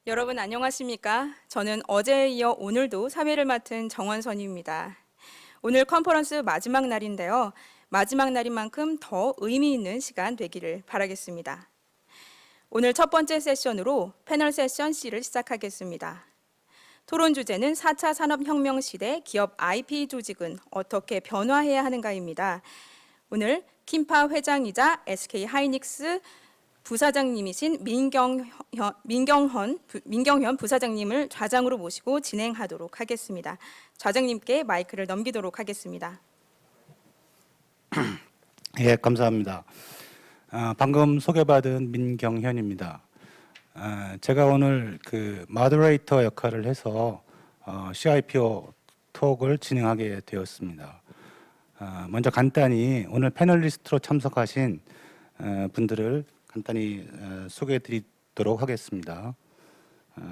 여러분 안녕하십니까? 저는 어제에 이어 오늘도 사회를 맡은 정원선입니다. 오늘 컨퍼런스 마지막 날인데요. 마지막 날인 만큼 더 의미 있는 시간 되기를 바라겠습니다. 오늘 첫 번째 세션으로 패널 세션 C를 시작하겠습니다. 토론 주제는 4차 산업혁명 시대 기업 IP 조직은 어떻게 변화해야 하는가입니다. 오늘 킴파 회장이자 SK 하이닉스 부사장님이신 민경현 부사장님을 좌장으로 모시고 진행하도록 하겠습니다. 좌장님께 마이크를 넘기도록 하겠습니다. 예, 감사합니다. 방금 소개받은 민경현입니다. 제가 오늘 그 모더레이터 역할을 해서 CIPO 톡을 진행하게 되었습니다. 먼저 간단히 오늘 패널리스트로 참석하신 분들을 간단히 소개해 드리도록 하겠습니다.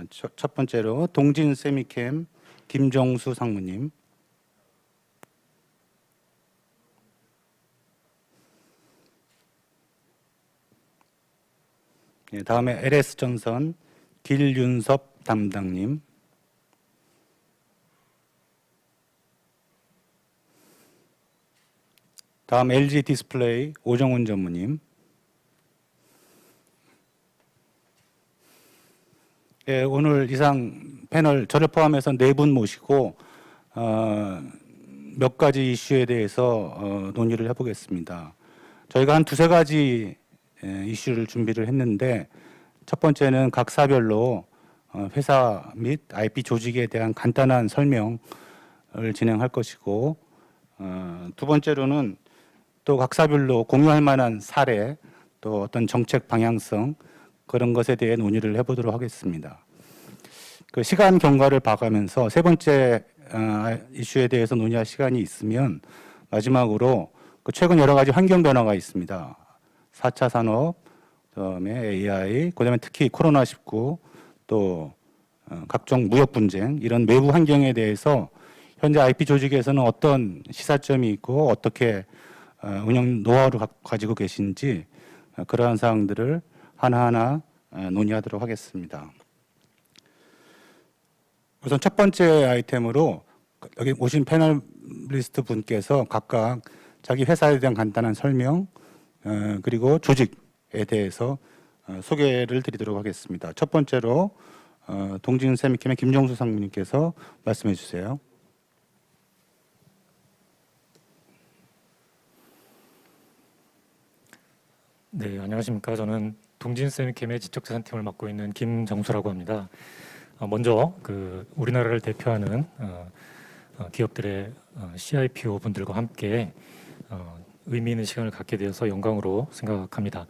첫 번째로 동진 세미캠 김정수 상무님, 다음에 LS전선 길윤섭 담당님, 다음 LG 디스플레이 오정훈 전무님, 예, 오늘 이상 패널 저를 포함해서 4분 모시고 몇 가지 이슈에 대해서 논의를 해보겠습니다. 저희가 한 두세 가지 이슈를 준비를 했는데, 첫 번째는 각 사별로 회사 및 IP 조직에 대한 간단한 설명을 진행할 것이고, 두 번째로는 또 각 사별로 공유할 만한 사례, 또 어떤 정책 방향성, 그런 것에 대해 논의를 해보도록 하겠습니다. 그 시간 경과를 봐가면서 세 번째 이슈에 대해서 논의할 시간이 있으면 마지막으로 그 최근 여러 가지 환경 변화가 있습니다. 4차 산업, 그다음에 AI, 그다음에 특히 코로나19, 또 각종 무역 분쟁, 이런 외부 환경에 대해서 현재 IP 조직에서는 어떤 시사점이 있고 어떻게 운영 노하우를 가지고 계신지, 그러한 사항들을 하나하나 논의하도록 하겠습니다. 우선 첫 번째 아이템으로 여기 오신 패널리스트 분께서 각각 자기 회사에 대한 간단한 설명, 그리고 조직에 대해서 소개를 드리도록 하겠습니다. 첫 번째로 동진 세미캠의 김정수 상무님께서 말씀해 주세요. 네, 안녕하십니까. 저는 동진 세미캠의 지적자산팀을 맡고 있는 김정수라고 합니다. 먼저 우리나라를 대표하는 기업들의 CIPO 분들과 함께 의미 있는 시간을 갖게 되어서 영광으로 생각합니다.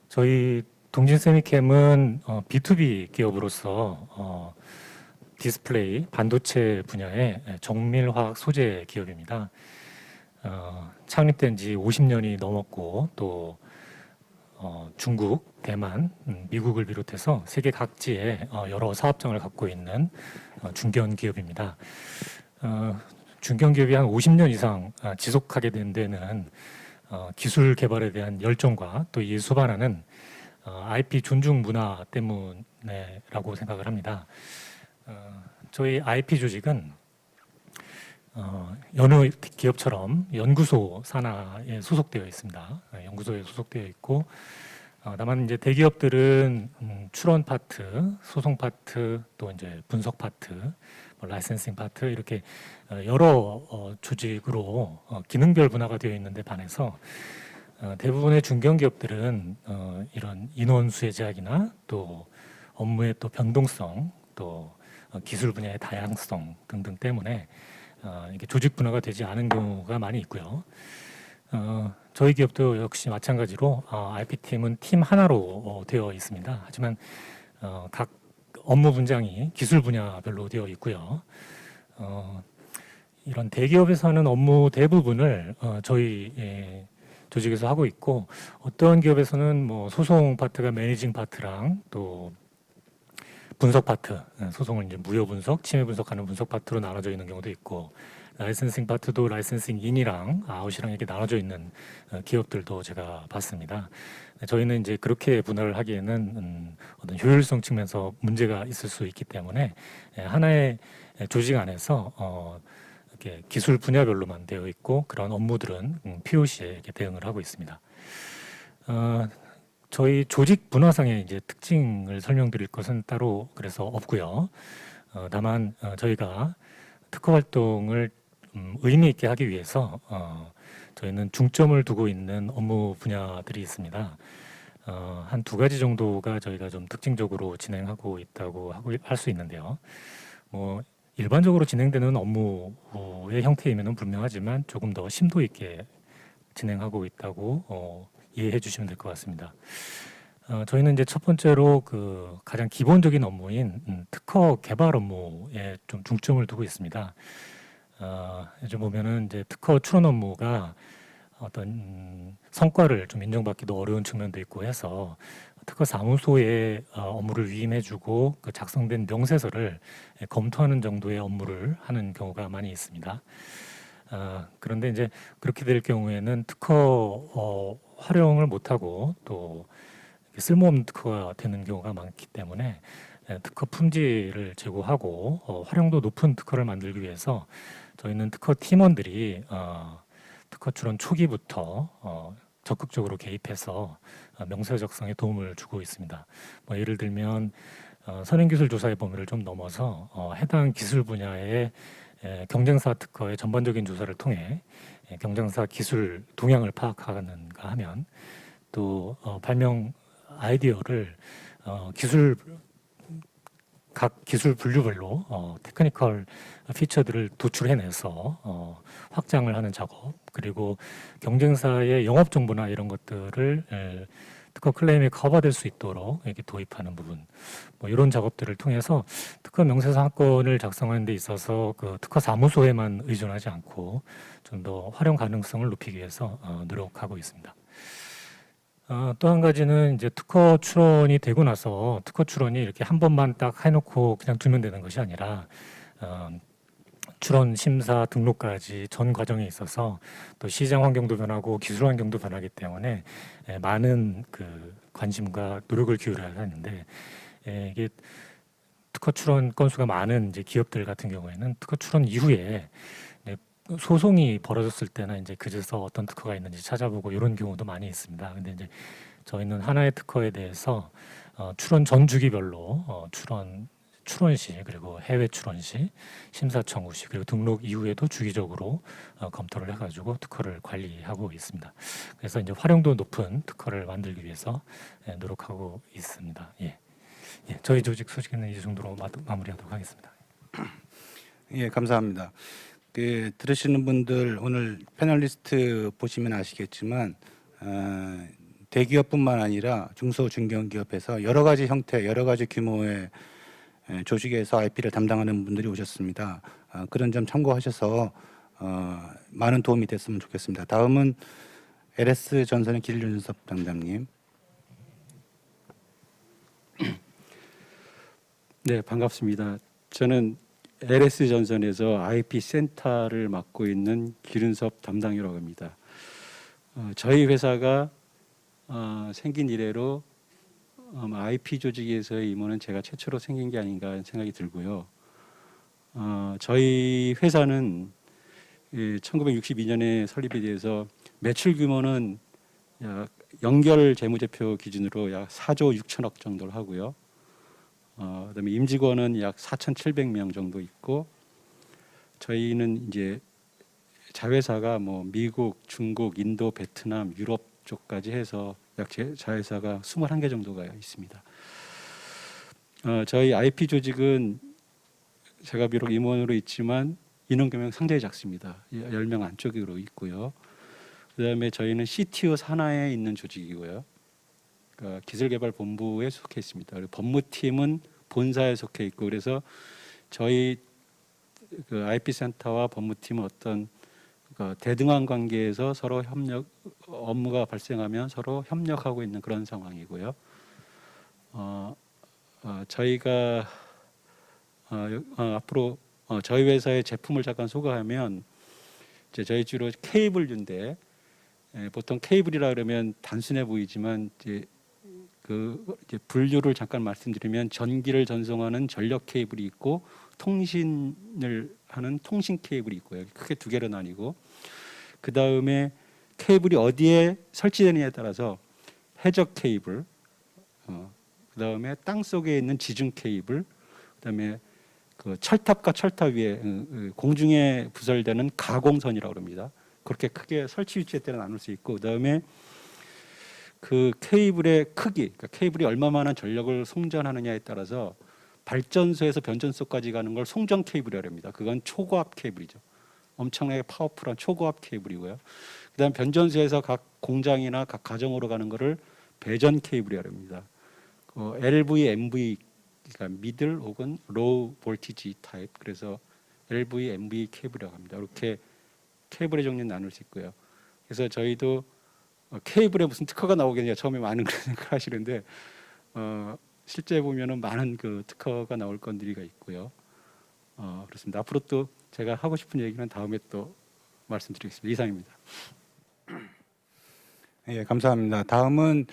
저희 동진 세미캠은 B2B 기업으로서 디스플레이, 반도체 분야의 정밀화학 소재 기업입니다. 창립된 지 50년이 넘었고, 또 중국, 대만, 미국을 비롯해서 세계 각지에 여러 사업장을 갖고 있는 중견 기업입니다. 중견 기업이 한 50년 이상 지속하게 된 데는 기술 개발에 대한 열정과 또 이 수반하는 IP 존중 문화 때문에라고 생각을 합니다. 저희 IP 조직은 여느 기업처럼 연구소 산하에 소속되어 있습니다. 연구소에 소속되어 있고, 다만 이제 대기업들은 출원 파트, 소송 파트, 또 이제 분석 파트, 라이센싱 파트, 이렇게 여러 조직으로 기능별 분화가 되어 있는데 반해서 대부분의 중견 기업들은 이런 인원 수의 제약이나 또 업무의 또 변동성, 또 기술 분야의 다양성 등등 때문에 이게 조직 분화가 되지 않은 경우가 많이 있고요. 저희 기업도 역시 마찬가지로 IP팀은 팀 하나로 되어 있습니다. 하지만 각 업무 분장이 기술 분야별로 되어 있고요. 이런 대기업에서 하는 업무 대부분을 저희 조직에서 하고 있고, 어떤 기업에서는 뭐 소송 파트가 매니징 파트랑 또 분석 파트, 소송을 이제 무효 분석, 침해 분석하는 분석 파트로 나눠져 있는 경우도 있고, 라이센싱 파트도 라이센싱 인이랑 아웃이랑 이렇게 나눠져 있는 기업들도 제가 봤습니다. 저희는 이제 그렇게 분할을 하기에는 어떤 효율성 측면에서 문제가 있을 수 있기 때문에 하나의 조직 안에서 이렇게 기술 분야별로만 되어 있고 그런 업무들은 POC에 이렇게 대응을 하고 있습니다. 저희 조직 분화상의 이제 특징을 설명드릴 것은 따로 그래서 없고요. 다만 저희가 특허 활동을 의미 있게 하기 위해서 저희는 중점을 두고 있는 업무 분야들이 있습니다. 한 두 가지 정도가 저희가 좀 특징적으로 진행하고 있다고 할 수 있는데요. 뭐 일반적으로 진행되는 업무의 형태이면 분명하지만 조금 더 심도 있게 진행하고 있다고 이해해 주시면 될 것 같습니다. 저희는 이제 첫 번째로 그 가장 기본적인 업무인 특허 개발 업무에 좀 중점을 두고 있습니다. 요즘 보면은 이제 특허 출원 업무가 어떤 성과를 좀 인정받기도 어려운 측면도 있고 해서 특허 사무소에 업무를 위임해주고 그 작성된 명세서를 검토하는 정도의 업무를 하는 경우가 많이 있습니다. 그런데 이제 그렇게 될 경우에는 특허 활용을 못하고 또 쓸모없는 특허가 되는 경우가 많기 때문에 특허 품질을 제고하고 활용도 높은 특허를 만들기 위해서 저희는 특허 팀원들이 특허 출원 초기부터 적극적으로 개입해서 명세 작성에 도움을 주고 있습니다. 뭐 예를 들면 선행기술 조사의 범위를 좀 넘어서 해당 기술 분야의 경쟁사 특허의 전반적인 조사를 통해 경쟁사 기술 동향을 파악하는가 하면 또 발명 아이디어를 각 기술 분류별로 테크니컬 피처들을 도출해내서 확장을 하는 작업, 그리고 경쟁사의 영업 정보나 이런 것들을 특허 클레임이 커버될 수 있도록 이렇게 도입하는 부분, 뭐 이런 작업들을 통해서 특허 명세서 한 건을 작성하는 데 있어서 그 특허 사무소에만 의존하지 않고 좀 더 활용 가능성을 높이기 위해서 노력하고 있습니다. 또 한 가지는 이제 특허 출원이 되고 나서 특허 출원이 이렇게 한 번만 딱 해놓고 그냥 두면 되는 것이 아니라 출원 심사 등록까지 전 과정에 있어서 또 시장 환경도 변하고 기술 환경도 변하기 때문에 많은 그 관심과 노력을 기울여야 하는데 이게 특허 출원 건수가 많은 이제 기업들 같은 경우에는 특허 출원 이후에 소송이 벌어졌을 때나 이제 그제서 어떤 특허가 있는지 찾아보고 이런 경우도 많이 있습니다. 근데 이제 저희는 하나의 특허에 대해서 출원 전 주기별로 출원 시 그리고 해외 출원 시 심사 청구 시 그리고 등록 이후에도 주기적으로 검토를 해가지고 특허를 관리하고 있습니다. 그래서 이제 활용도 높은 특허를 만들기 위해서 노력하고 있습니다. 예, 저희 조직 소식은 이 정도로 마무리하도록 하겠습니다. 예, 감사합니다. 들으시는 분들 오늘 패널리스트 보시면 아시겠지만 대기업뿐만 아니라 중소 중견기업에서 여러 가지 형태, 여러 가지 규모의 조직에서 IP를 담당하는 분들이 오셨습니다. 그런 점 참고하셔서 많은 도움이 됐으면 좋겠습니다. 다음은 LS 전선의 길윤섭 담당님. 네, 반갑습니다. 저는 LS 전선에서 IP 센터를 맡고 있는 기른섭 담당이라고 합니다. 저희 회사가 생긴 이래로 IP 조직에서의 임원은 제가 최초로 생긴 게 아닌가 하는 생각이 들고요. 저희 회사는 1962년에 설립이 돼서 매출 규모는 약 연결 재무제표 기준으로 약 4조 6천억 정도를 하고요. 그다음에 임직원은 약 4,700명 정도 있고, 저희는 이제 자회사가 뭐 미국, 중국, 인도, 베트남, 유럽 쪽까지 해서 약 자회사가 21개 정도가 있습니다. 저희 IP 조직은 제가 비록 임원으로 있지만 인원 규모가 상당히 작습니다. 10명 안쪽으로 있고요. 그다음에 저희는 CTO 산하에 있는 조직이고요. 그러니까 기술개발본부에 속해 있습니다. 그리고 법무팀은 본사에 속해 있고, 그래서 저희 그 IP 센터와 법무팀은 어떤 대등한 관계에서 서로 업무가 발생하면 서로 협력하고 있는 그런 상황이고요. 저희가 앞으로 저희 회사의 제품을 잠깐 소개하면 이제 저희 주로 케이블류인데 보통 케이블이라 그러면 단순해 보이지만 이제 분류를 잠깐 말씀드리면 전기를 전송하는 전력 케이블이 있고 통신을 하는 통신 케이블이 있고요. 크게 두 개로 나뉘고 그 다음에 케이블이 어디에 설치되느냐에 따라서 해적 케이블, 그 다음에 땅 속에 있는 지중 케이블, 그 다음에 그 철탑과 철탑 위에 공중에 부설되는 가공선이라고 합니다. 그렇게 크게 설치 위치에 따라 나눌 수 있고, 그 다음에 그 케이블의 크기, 그러니까 케이블이 얼마만한 전력을 송전하느냐에 따라서 발전소에서 변전소까지 가는 걸 송전 케이블이라고 합니다. 그건 초고압 케이블이죠. 엄청나게 파워풀한 초고압 케이블이고요. 그다음 변전소에서 각 공장이나 각 가정으로 가는 거를 배전 케이블이라고 합니다. LV, MV, 그러니까 미들 혹은 로우 볼티지 타입. 그래서 LV, MV 케이블이라고 합니다. 이렇게 케이블의 종류는 나눌 수 있고요. 그래서 저희도 케이블에 무슨 특허가 나오겠냐 처음에 많은 그런 생각을 하시는데 실제 보면은 많은 그 특허가 나올 건들이가 있고요. 그렇습니다. 앞으로 또 제가 하고 싶은 얘기는 다음에 또 말씀드리겠습니다. 이상입니다. 예, 감사합니다. 다음은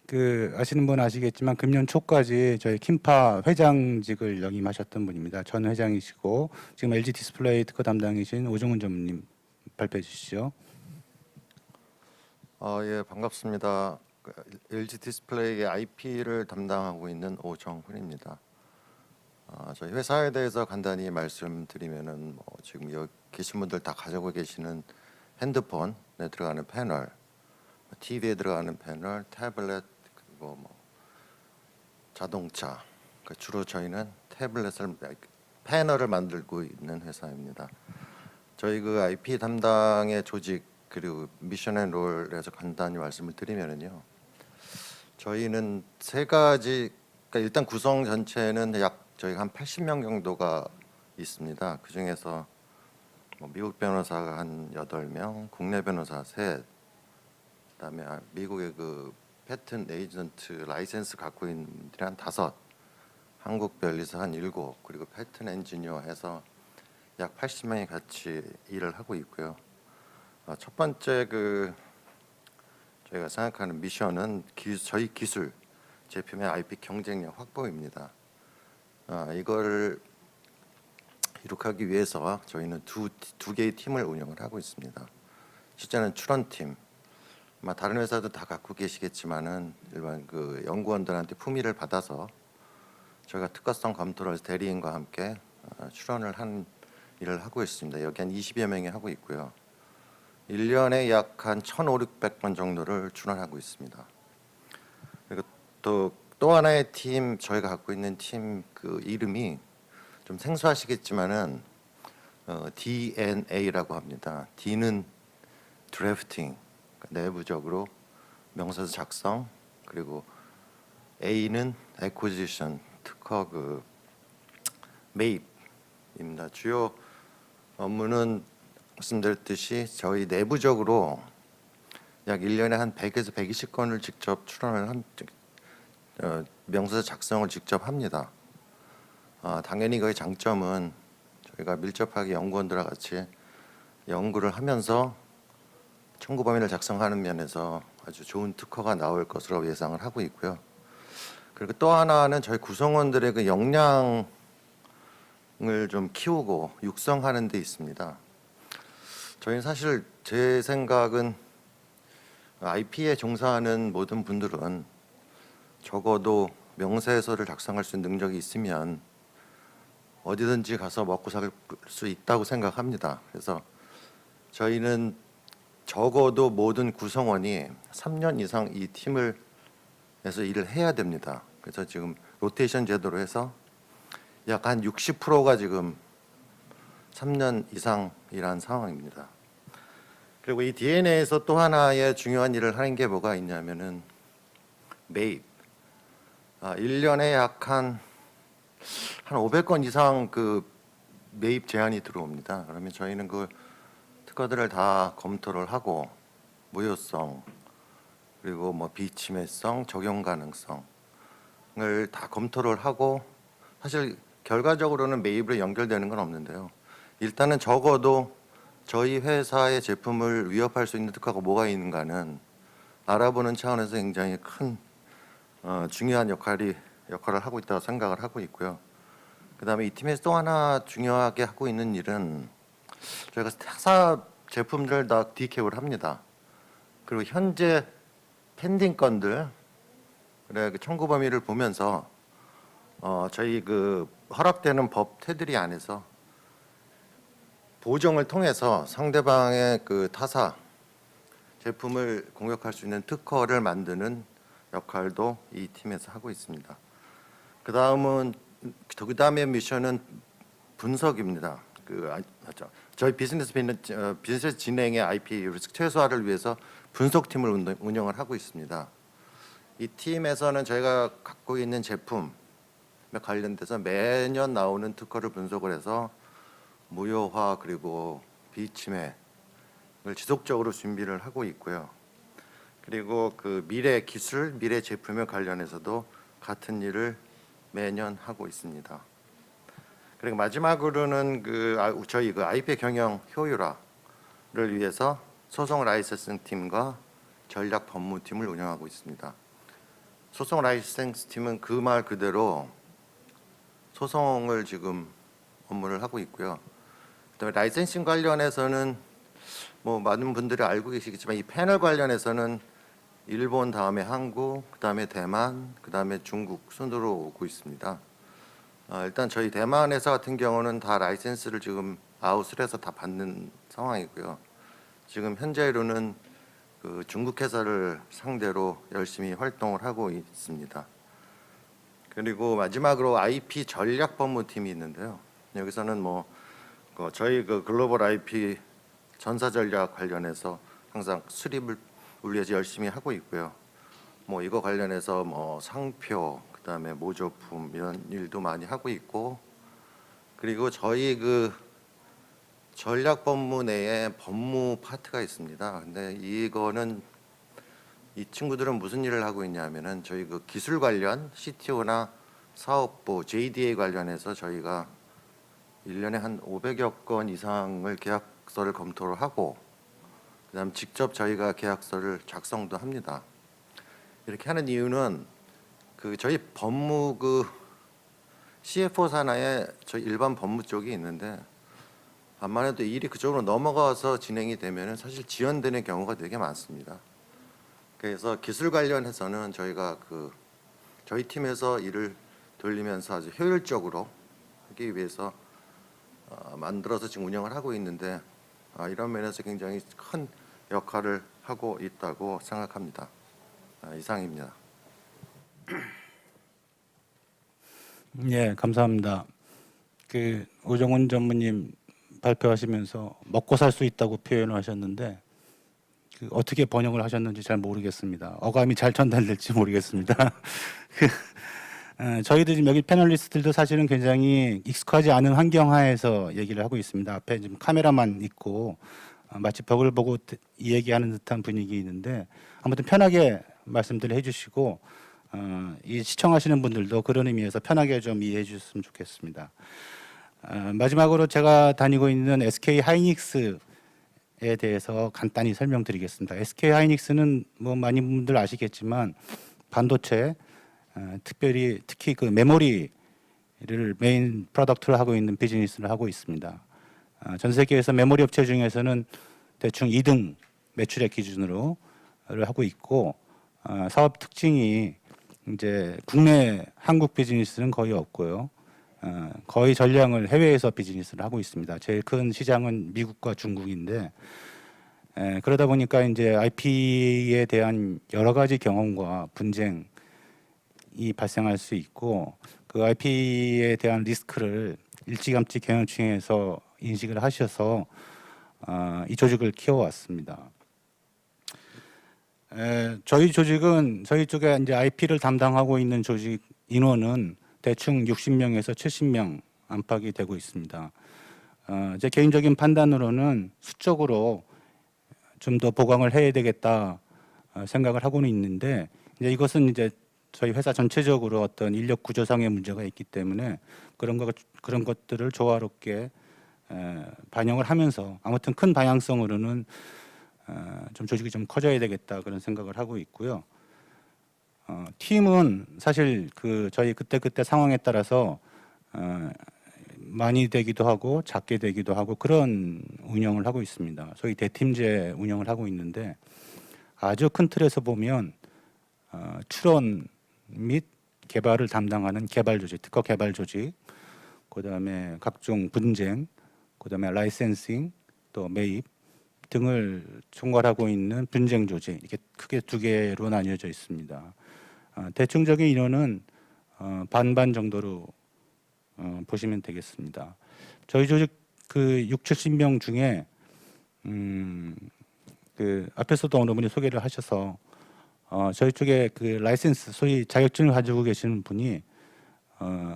그 아시는 분 아시겠지만 금년 초까지 저희 킴파 회장직을 역임하셨던 분입니다. 전 회장이시고 지금 LG 디스플레이 특허 담당이신 오종훈 전무님 발표해 주시죠. 예, 반갑습니다. LG 디스플레이의 IP를 담당하고 있는 오정훈입니다. 저희 회사에 대해서 간단히 말씀드리면은 지금 여기 계신 분들 다 가지고 계시는 핸드폰에 들어가는 패널, TV에 들어가는 패널, 태블릿 그리고 자동차. 주로 저희는 패널을 만들고 있는 회사입니다. 저희 그 IP 담당의 조직 그리고 미션 앤 롤에서 간단히 말씀을 드리면은요. 저희는 세 가지, 그러니까 일단 구성 전체는 저희가 한 80명 정도가 있습니다. 그 중에서 미국 변호사가 한 8명, 국내 변호사 셋, 그다음에 미국의 그 패턴 에이전트 라이센스 갖고 있는 분들이 한 5, 한국 변리사 한 7, 그리고 패턴 엔지니어 해서 약 80명이 같이 일을 하고 있고요. 첫 번째 저희가 생각하는 미션은 저희 기술 제품의 IP 경쟁력 확보입니다. 이걸 이룩하기 위해서 저희는 두 개의 팀을 운영을 하고 있습니다. 실제는 출원팀, 다른 회사도 다 갖고 계시겠지만은 일반 그 연구원들한테 품위를 받아서 저희가 특허성 검토를 해서 대리인과 함께 출원을 한 일을 하고 있습니다. 여기 한 20여 명이 하고 있고요. 1년에 약 한 1,500번 정도를 출원하고 있습니다. 그리고 또 하나의 팀, 저희가 갖고 있는 팀 그 이름이 좀 생소하시겠지만은 DNA라고 합니다. D는 드래프팅, 내부적으로 명사서 작성, 그리고 A는 acquisition, 특허 매입입니다. 주요 업무는 말씀드렸듯이 저희 내부적으로 약 1년에 한 100에서 120건을 직접 출원을 명사서 작성을 직접 합니다. 당연히 그의 장점은 저희가 밀접하게 연구원들과 같이 연구를 하면서 청구 범위를 작성하는 면에서 아주 좋은 특허가 나올 것으로 예상을 하고 있고요. 그리고 또 하나는 저희 구성원들의 그 역량을 좀 키우고 육성하는 데 있습니다. 저희는 사실 제 생각은 IP에 종사하는 모든 분들은 적어도 명세서를 작성할 수 있는 능력이 있으면 어디든지 가서 먹고 살 수 있다고 생각합니다. 그래서 저희는 적어도 모든 구성원이 3년 이상 이 팀에서 일을 해야 됩니다. 그래서 지금 로테이션 제도로 해서 약 한 60%가 지금 3년 이상 일한 상황입니다. 그리고 이 DNA에서 또 하나의 중요한 일을 하는 게 뭐가 있냐면은 매입. 1년에 약 한 500건 이상 그 매입 제안이 들어옵니다. 그러면 저희는 그 특허들을 다 검토를 하고 무효성 그리고 비침해성, 적용 가능성을 다 검토를 하고 사실 결과적으로는 매입으로 연결되는 건 없는데요. 일단은 적어도 저희 회사의 제품을 위협할 수 있는 특허가 뭐가 있는가는 알아보는 차원에서 굉장히 큰 중요한 역할을 하고 있다고 생각을 하고 있고요. 그다음에 이 팀에서 또 하나 중요하게 하고 있는 일은 저희가 타사 제품들을 다 디캡을 합니다. 그리고 현재 펜딩 건들 그 청구 범위를 보면서 저희 그 허락되는 법 테두리 안에서 보정을 통해서 상대방의 그 타사 제품을 공격할 수 있는 특허를 만드는 역할도 이 팀에서 하고 있습니다. 그 다음의 미션은 분석입니다. 저희 비즈니스 진행의 IP 리스크 최소화를 위해서 분석팀을 운영을 하고 있습니다. 이 팀에서는 저희가 갖고 있는 제품에 관련돼서 매년 나오는 특허를 분석을 해서 무효화 그리고 비침해를 지속적으로 준비를 하고 있고요. 그리고 그 미래 기술, 미래 제품에 관련해서도 같은 일을 매년 하고 있습니다. 그리고 마지막으로는 저희 IP 경영 효율화를 위해서 소송 라이센싱 팀과 전략 법무팀을 운영하고 있습니다. 소송 라이센싱 팀은 그 말 그대로 소송을 지금 업무를 하고 있고요. 그다음에 라이센싱 관련해서는 뭐 많은 분들이 알고 계시겠지만 이 패널 관련해서는 일본 다음에 한국, 그다음에 대만, 그다음에 중국 순으로 오고 있습니다. 일단 저희 대만 회사 같은 경우는 다 라이센스를 지금 아웃을 해서 다 받는 상황이고요. 지금 현재로는 그 중국 회사를 상대로 열심히 활동을 하고 있습니다. 그리고 마지막으로 IP 전략 법무팀이 있는데요. 여기서는 뭐 저희 그 글로벌 IP 전사 전략 관련해서 항상 수립을 위해서 열심히 하고 있고요. 뭐 이거 관련해서 뭐 상표, 그다음에 모조품 이런 일도 많이 하고 있고, 그리고 저희 그 전략 법무 내에 법무 파트가 있습니다. 근데 이거는 이 친구들은 무슨 일을 하고 있냐면은 저희 그 기술 관련 CTO나 사업부, JDA 관련해서 저희가 1년에 한 500여 건 이상을 계약서를 검토를 하고 그다음 직접 저희가 계약서를 작성도 합니다. 이렇게 하는 이유는 그 저희 법무 그 CFO 산하에 저희 일반 법무 쪽이 있는데 암만 해도 일이 그쪽으로 넘어가서 진행이 되면은 사실 지연되는 경우가 되게 많습니다. 그래서 기술 관련해서는 저희가 그 저희 팀에서 일을 돌리면서 아주 효율적으로 하기 위해서 만들어서 지금 운영을 하고 있는데 이런 면에서 굉장히 큰 역할을 하고 있다고 생각합니다. 이상입니다. 예, 감사합니다. 그 오정훈 전무님 발표하시면서 먹고 살 수 있다고 표현을 하셨는데 그 어떻게 번역을 하셨는지 잘 모르겠습니다. 어감이 잘 전달될지 모르겠습니다. 저희들 지금 여기 패널리스트들도 사실은 굉장히 익숙하지 않은 환경 하에서 얘기를 하고 있습니다. 앞에 지금 카메라만 있고 마치 벽을 보고 이 얘기하는 듯한 분위기 있는데 아무튼 편하게 말씀들 해주시고 이 시청하시는 분들도 그런 의미에서 편하게 좀 이해해 주셨으면 좋겠습니다. 마지막으로 제가 다니고 있는 SK 하이닉스에 대해서 간단히 설명드리겠습니다. SK 하이닉스는 뭐 많은 분들 아시겠지만 반도체 특히 그 메모리를 메인 프로덕트를 하고 있는 비즈니스를 하고 있습니다. 전 세계에서 메모리 업체 중에서는 대충 2등 매출액 기준으로 하고 있고 사업 특징이 이제 국내 한국 비즈니스는 거의 없고요. 거의 전량을 해외에서 비즈니스를 하고 있습니다. 제일 큰 시장은 미국과 중국인데 그러다 보니까 이제 IP에 대한 여러 가지 경험과 분쟁이 발생할 수 있고 그 IP에 대한 리스크를 일찌감치 경영층에서 인식을 하셔서 이 조직을 키워왔습니다. 저희 조직은 저희 쪽에 이제 IP를 담당하고 있는 조직 인원은 대충 60명에서 70명 안팎이 되고 있습니다. 제 개인적인 판단으로는 수적으로 좀 더 보강을 해야 되겠다 생각을 하고는 있는데 이제 이것은 이제 저희 회사 전체적으로 어떤 인력 구조상의 문제가 있기 때문에 그런 것들을 조화롭게 반영을 하면서 아무튼 큰 방향성으로는 좀 조직이 좀 커져야 되겠다 그런 생각을 하고 있고요. 팀은 사실 저희 그때 상황에 따라서 많이 되기도 하고 작게 되기도 하고 그런 운영을 하고 있습니다. 소위 대팀제 운영을 하고 있는데 아주 큰 틀에서 보면 추론 및 개발을 담당하는 개발 조직, 특허 개발 조직, 그다음에 각종 분쟁, 그다음에 라이센싱, 또 매입 등을 총괄하고 있는 분쟁 조직, 이게 크게 두 개로 나뉘어져 있습니다. 대충적인 인원은 반반 정도로 보시면 되겠습니다. 저희 조직 60-70명 중에 앞에서도 어느 분이 소개를 하셔서 저희 쪽에 라이센스, 소위 자격증을 가지고 계시는 분이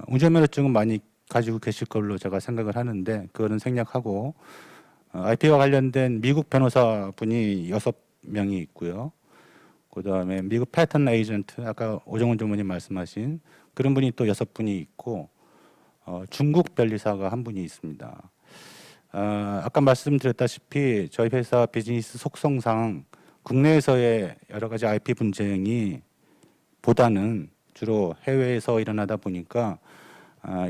운전면허증은 많이 가지고 계실 걸로 제가 생각을 하는데 그거는 생략하고 IP와 관련된 미국 변호사 분이 6명이 있고요. 그다음에 미국 패턴 에이전트, 아까 오정훈 전무님 말씀하신 그런 분이 또 6분이 있고 중국 변리사가 1분이 있습니다. 아까 말씀드렸다시피 저희 회사 비즈니스 속성상 국내에서의 여러 가지 IP 분쟁이 보다는 주로 해외에서 일어나다 보니까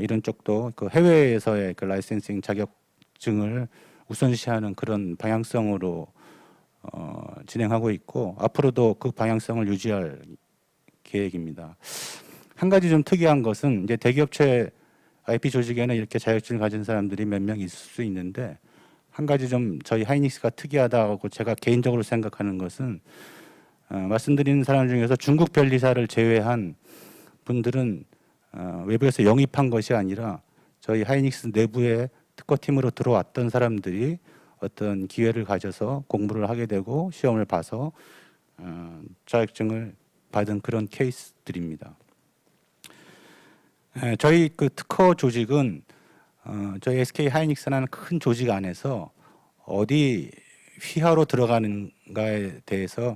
이런 쪽도 해외에서의 라이센싱 자격증을 우선시하는 그런 방향성으로 진행하고 있고 앞으로도 그 방향성을 유지할 계획입니다. 한 가지 좀 특이한 것은 이제 대기업체 IP 조직에는 이렇게 자격증을 가진 사람들이 몇 명 있을 수 있는데 한 가지 좀 저희 하이닉스가 특이하다고 제가 개인적으로 생각하는 것은 말씀드리는 사람 중에서 중국 변리사를 제외한 분들은 외부에서 영입한 것이 아니라 저희 하이닉스 내부에 특허팀으로 들어왔던 사람들이 어떤 기회를 가져서 공부를 하게 되고 시험을 봐서 자격증을 받은 그런 케이스들입니다. 저희 특허 조직은 저희 SK 하이닉스라는 큰 조직 안에서 어디 휘하로 들어가는가에 대해서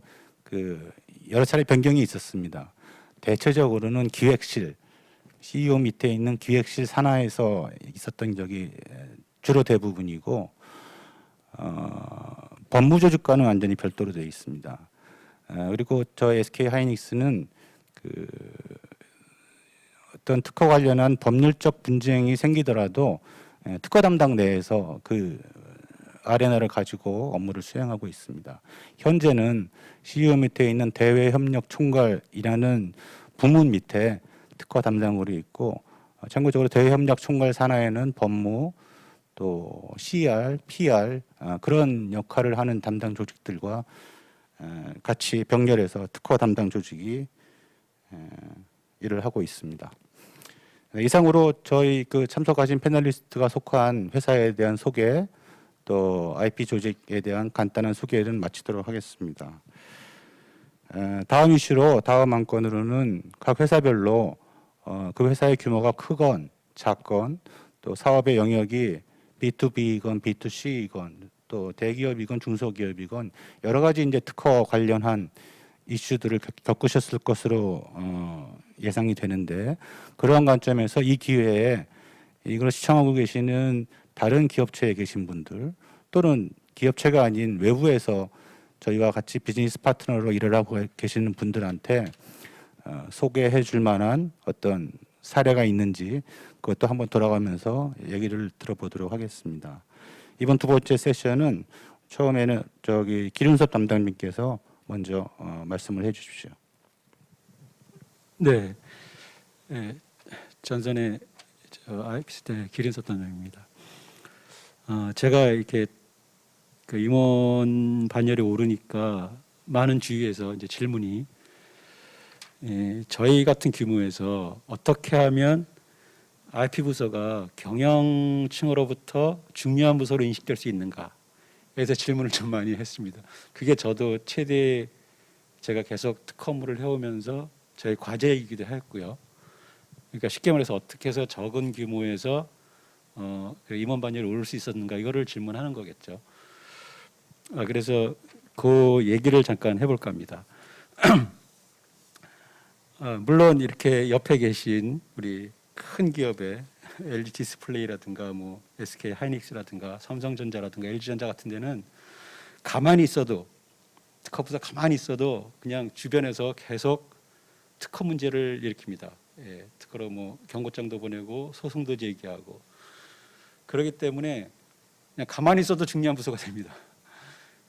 여러 차례 변경이 있었습니다. 대체적으로는 기획실, CEO 밑에 있는 기획실 산하에서 있었던 적이 주로 대부분이고 법무 조직과는 완전히 별도로 되어 있습니다. 그리고 저희 SK 하이닉스는 어떤 특허 관련한 법률적 분쟁이 생기더라도 특허 담당 내에서 아레나를 가지고 업무를 수행하고 있습니다. 현재는 CEO 밑에 있는 대외협력 총괄이라는 부문 밑에 특허 담당으로 있고 참고적으로 대외협력 총괄 산하에는 법무 또 CR, PR 그런 역할을 하는 담당 조직들과 같이 병렬해서 특허 담당 조직이 일을 하고 있습니다. 이상으로 저희 참석하신 패널리스트가 속한 회사에 대한 소개 또 IP 조직에 대한 간단한 소개를 마치도록 하겠습니다. 다음 이슈로 다음 안건으로는 각 회사별로 그 회사의 규모가 크건 작건 또 사업의 영역이 B2B이건 B2C이건 또 대기업이건 중소기업이건 여러 가지 이제 특허 관련한 이슈들을 겪으셨을 것으로 예상이 되는데 그러한 관점에서 이 기회에 이걸 시청하고 계시는 다른 기업체에 계신 분들 또는 기업체가 아닌 외부에서 저희와 같이 비즈니스 파트너로 일을 하고 계시는 분들한테 소개해 줄 만한 어떤 사례가 있는지 그것도 한번 돌아가면서 얘기를 들어보도록 하겠습니다. 이번 두 번째 세션은 처음에는 기륜섭 담당님께서 먼저 말씀을 해 주십시오. 네, 전선의 IPC 기린섭 담당입니다. 제가 이렇게 임원 반열에 오르니까 많은 주위에서 이제 질문이 저희 같은 규모에서 어떻게 하면 IP 부서가 경영층으로부터 중요한 부서로 인식될 수 있는가? 에서 질문을 좀 많이 했습니다. 그게 저도 최대 제가 계속 특허 업무를 해오면서 저희 과제이기도 했고요. 그러니까 쉽게 말해서 어떻게 해서 적은 규모에서 임원 반열에 오를 수 있었는가 이거를 질문하는 거겠죠. 그래서 그 얘기를 잠깐 해볼까 합니다. 물론 이렇게 옆에 계신 우리 큰 기업의 LG 디스플레이라든가 뭐 SK 하이닉스라든가 삼성전자라든가 LG전자 같은 데는 가만히 있어도 특허부서 가만히 있어도 그냥 주변에서 계속 특허 문제를 일으킵니다. 예, 특허로 뭐 경고장도 보내고 소송도 제기하고 그렇기 때문에 그냥 가만히 있어도 중요한 부서가 됩니다.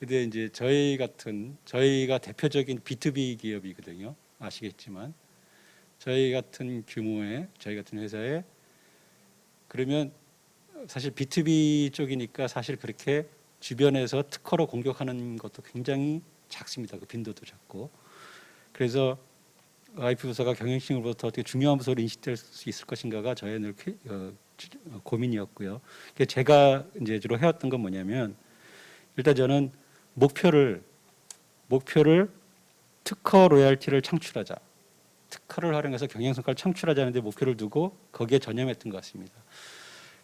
근데 이제 저희가 대표적인 B2B 기업이거든요. 아시겠지만 저희 같은 규모의 저희 같은 회사에 그러면 사실 B2B 쪽이니까 사실 그렇게 주변에서 특허로 공격하는 것도 굉장히 작습니다. 그 빈도도 작고. 그래서 IP 부서가 경영진으로부터 어떻게 중요한 부서로 인식될 수 있을 것인가가 저의 늘 고민이었고요. 제가 이제 주로 해왔던 건 뭐냐면 일단 저는 목표를 특허 로열티를 창출하자. 특허를 활용해서 경영 성과를 창출하자는 데 목표를 두고 거기에 전념했던 것 같습니다.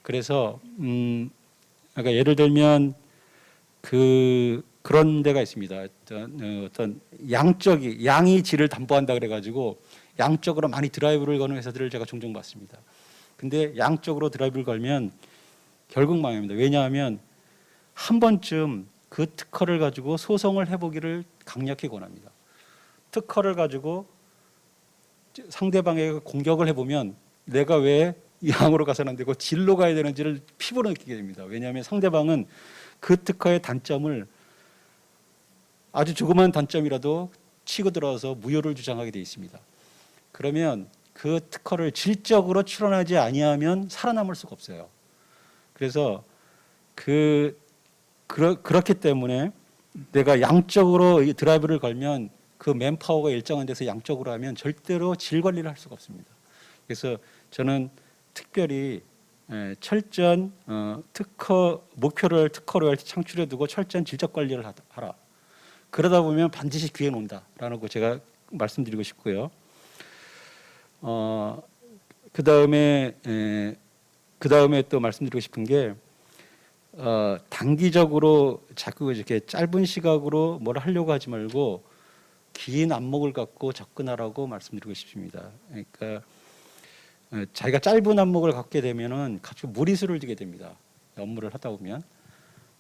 그래서 그러니까 예를 들면 그런 데가 있습니다. 어떤 양이 질을 담보한다 그래가지고 양적으로 많이 드라이브를 거는 회사들을 제가 종종 봤습니다. 근데 양적으로 드라이브를 걸면 결국 망합니다. 왜냐하면 한 번쯤 그 특허를 가지고 소송을 해보기를 강력히 권합니다. 특허를 가지고 상대방에게 공격을 해보면 내가 왜 양으로 가서는 안 되고 질로 가야 되는지를 피부로 느끼게 됩니다. 왜냐하면 상대방은 그 특허의 단점을 아주 조그만 단점이라도 치고 들어서 무효를 주장하게 돼 있습니다. 그러면 그 특허를 질적으로 출원하지 아니하면 살아남을 수가 없어요. 그래서 그렇기 때문에 내가 양적으로 드라이브를 걸면 그 맨파워가 일정한 데서 양적으로 하면 절대로 질 관리를 할 수가 없습니다. 그래서 저는 특별히 철저한 목표를 특허 로열티 창출해 두고 철저한 질적 관리를 하라. 그러다 보면 반드시 기회는 온다라는 거 제가 말씀드리고 싶고요. 그다음에 또 말씀드리고 싶은 게 단기적으로 자꾸 이렇게 짧은 시각으로 뭘 하려고 하지 말고 긴 안목을 갖고 접근하라고 말씀드리고 싶습니다. 그러니까 자기가 짧은 안목을 갖게 되면은 갑자기 무리수를 두게 됩니다. 업무를 하다 보면.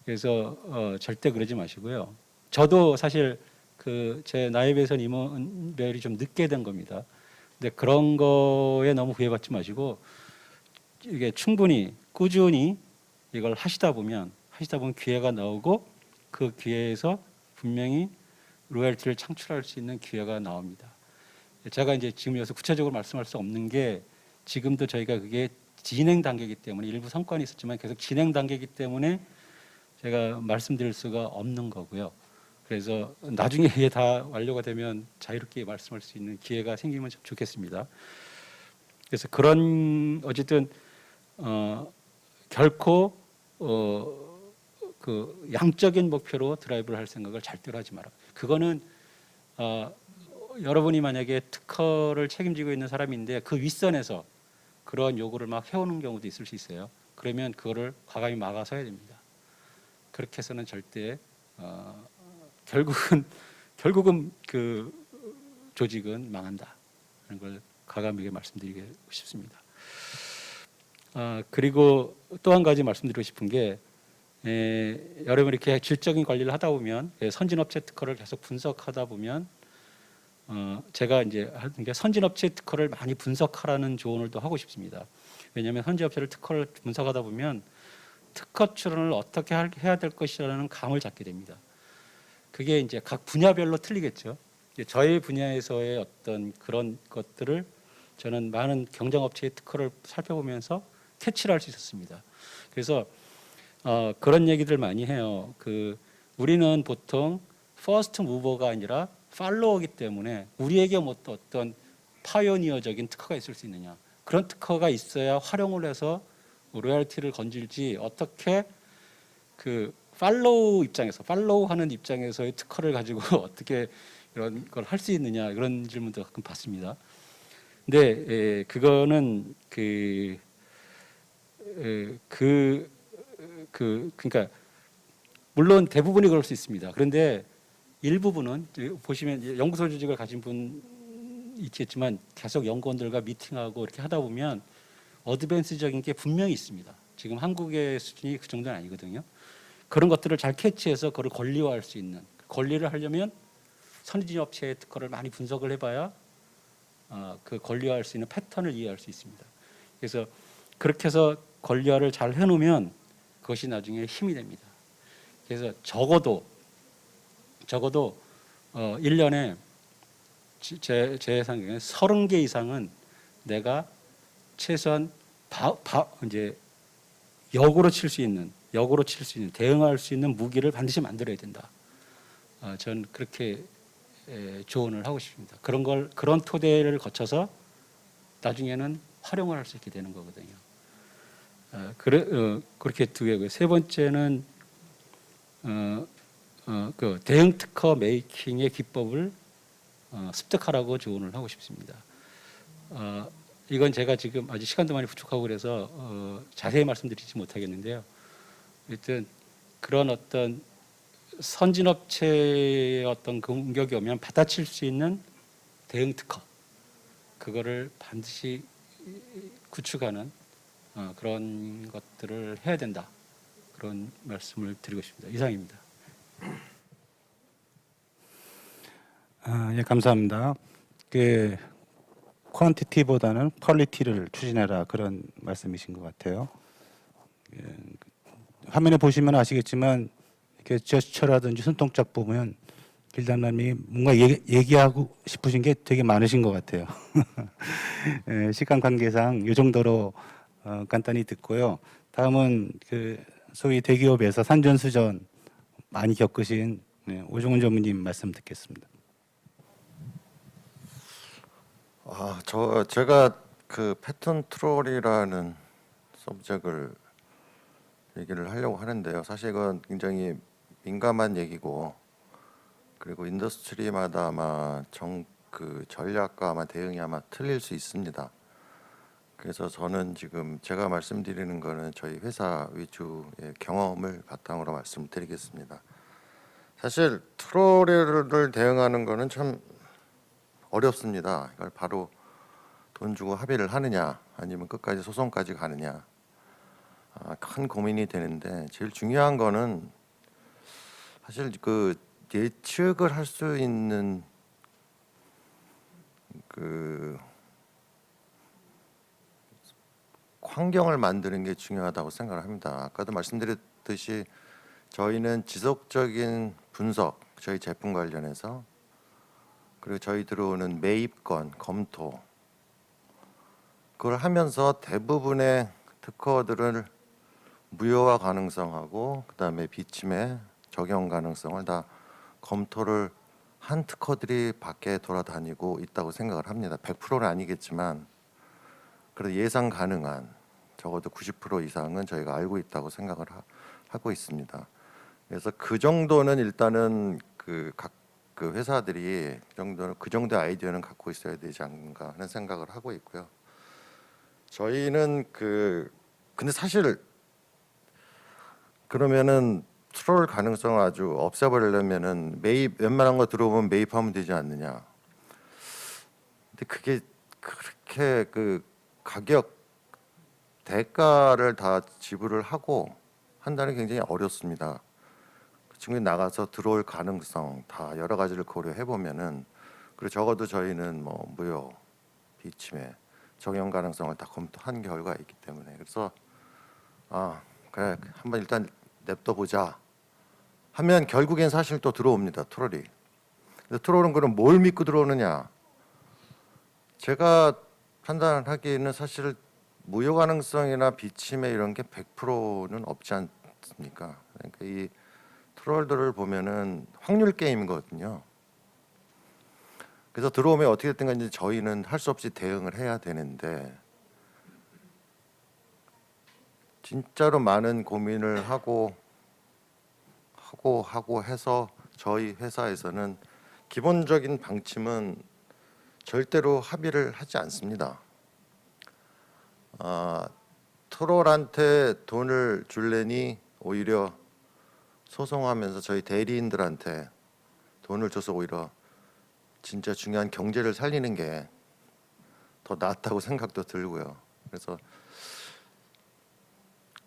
그래서 절대 그러지 마시고요. 저도 사실 제 나이에 비해서는 임원별이 좀 늦게 된 겁니다. 근데 그런 거에 너무 구애받지 마시고 이게 충분히 꾸준히 이걸 하시다 보면 기회가 나오고 그 기회에서 분명히 로열티를 창출할 수 있는 기회가 나옵니다. 제가 이제 지금 여기서 구체적으로 말씀할 수 없는 게 지금도 저희가 그게 진행 단계이기 때문에 일부 성과는 있었지만 계속 진행 단계이기 때문에 제가 말씀드릴 수가 없는 거고요. 그래서 나중에 이게 다 완료가 되면 자유롭게 말씀할 수 있는 기회가 생기면 참 좋겠습니다. 그래서 그런 어쨌든 결코 그 양적인 목표로 드라이브를 할 생각을 절대로 하지 마라. 그거는 여러분이 만약에 특허를 책임지고 있는 사람인데 그 윗선에서 그런 요구를 막 해오는 경우도 있을 수 있어요. 그러면 그거를 과감히 막아서야 됩니다. 그렇게 해서는 절대 결국은 그 조직은 망한다. 하는 걸 과감하게 말씀드리고 싶습니다. 그리고 또 한 가지 말씀드리고 싶은 게 여러분 이렇게 질적인 관리를 하다 보면 선진업체 특허를 계속 분석하다 보면 제가 이제 하는 게 선진업체 특허를 많이 분석하라는 조언을 또 하고 싶습니다. 왜냐하면 선진업체를 특허를 분석하다 보면 특허 출원을 어떻게 해야 될 것이라는 감을 잡게 됩니다. 그게 이제 각 분야별로 틀리겠죠. 저희 분야에서의 어떤 그런 것들을 저는 많은 경쟁업체의 특허를 살펴보면서 캐치를 할 수 있었습니다. 그래서 그런 얘기들 많이 해요. 우리는 보통 퍼스트 무버가 아니라 팔로워이기 때문에 우리에게 뭐 어떤 파이오니어적인 특허가 있을 수 있느냐. 그런 특허가 있어야 활용을 해서 로열티를 건질지 어떻게 팔로우하는 입장에서의 특허를 가지고 어떻게 이런 걸 할 수 있느냐 그런 질문도 가끔 받습니다. 근데 그거는 그러니까 물론 대부분이 그럴 수 있습니다. 그런데 일부분은 보시면 연구소 조직을 가진 있겠지만 계속 연구원들과 미팅하고 이렇게 하다 보면 어드밴스적인 게 분명히 있습니다. 지금 한국의 수준이 그 정도는 아니거든요. 그런 것들을 잘 캐치해서 그걸 권리화할 수 있는, 권리를 하려면 선진 업체의 특허를 많이 분석을 해봐야 그 권리화할 수 있는 패턴을 이해할 수 있습니다. 그래서 그렇게 해서 권리화를 잘 해놓으면 그것이 나중에 힘이 됩니다. 그래서 적어도 1년에 제 예상에 30개 이상은 내가 최소한 이제 역으로 칠 수 있는 대응할 수 있는 무기를 반드시 만들어야 된다. 전 그렇게 조언을 하고 싶습니다. 그런 토대를 거쳐서 나중에는 활용을 할 수 있게 되는 거거든요. 그렇게 두 개고요. 세 번째는 그 대응 특허 메이킹의 기법을 습득하라고 조언을 하고 싶습니다. 이건 제가 지금 아직 시간도 많이 부족하고 그래서 자세히 말씀드리지 못하겠는데요. 일단 그런 어떤 선진업체의 어떤 공격이 오면 받아칠 수 있는 대응 특허, 그거를 반드시 구축하는 그런 것들을 해야 된다. 그런 말씀을 드리고 싶습니다. 이상입니다. 예, 감사합니다. 그 퀀티티보다는 퀄리티를 추진해라 그런 말씀이신 것 같아요. 예, 화면에 보시면 아시겠지만 이렇게 제스처라든지 손동작 보면 길담남이 뭔가 얘기하고 싶으신 게 되게 많으신 것 같아요. 예, 시간 관계상 이 정도로 간단히 듣고요. 다음은 그 소위 대기업에서 산전수전 많이 겪으신 오종훈 전무님 말씀 듣겠습니다. 제가 그 패턴 트롤이라는 서브젝트를 얘기를 하려고 하는데요. 사실 이건 굉장히 민감한 얘기고, 그리고 인더스트리마다 아마 그 전략과 아마 대응이 아마 틀릴 수 있습니다. 그래서 저는 지금 제가 말씀드리는 거는 저희 회사 위주의 경험을 바탕으로 말씀드리겠습니다. 사실 트롤을 대응하는 거는 참 어렵습니다. 이걸 바로 돈 주고 합의를 하느냐 아니면 끝까지 소송까지 가느냐 큰 고민이 되는데, 제일 중요한 거는 사실 그 예측을 할 수 있는 그 환경을 만드는 게 중요하다고 생각을 합니다. 아까도 말씀드렸듯이 저희는 지속적인 분석, 저희 제품 관련해서, 그리고 저희 들어오는 매입건 검토, 그걸 하면서 대부분의 특허들을 무효화 가능성하고 그다음에 비침의 적용 가능성을 다 검토를 한 특허들이 밖에 돌아다니고 있다고 생각을 합니다. 100%는 아니겠지만 그래도 예상 가능한 적어도 90% 이상은 저희가 알고 있다고 생각을 하고 있습니다. 그래서 그 정도는 일단은 각 회사들이 그 정도의 아이디어는 갖고 있어야 되지 않는가 하는 생각을 하고 있고요. 저희는 근데 사실 그러면은 트롤 가능성을 아주 없애버리려면은 웬만한 거 들어오면 매입하면 되지 않느냐. 근데 그게 그렇게 가격 대가를 다 지불을 하고 한다는 게 굉장히 어렵습니다. 그 친구들이 나가서 들어올 가능성 다 여러 가지를 고려해 보면은, 그리고 적어도 저희는 뭐 무효, 비침해, 적용 가능성을 다 검토한 결과가 있기 때문에, 그래서 그래 한번 일단 냅둬 보자 하면 결국엔 사실 또 들어옵니다, 트롤이. 근데 트롤은 그럼 뭘 믿고 들어오느냐? 제가 판단하기에는 사실 무효 가능성이나 비침해 이런 게 100%는 없지 않습니까? 그러니까 이 트롤들을 보면은 확률 게임이거든요. 그래서 들어오면 어떻게 됐든 간에 저희는 할 수 없이 대응을 해야 되는데, 진짜로 많은 고민을 하고 해서 저희 회사에서는 기본적인 방침은 절대로 합의를 하지 않습니다. 트롤한테 돈을 줄래니 오히려 소송하면서 저희 대리인들한테 돈을 줘서 오히려 진짜 중요한 경제를 살리는 게 더 낫다고 생각도 들고요. 그래서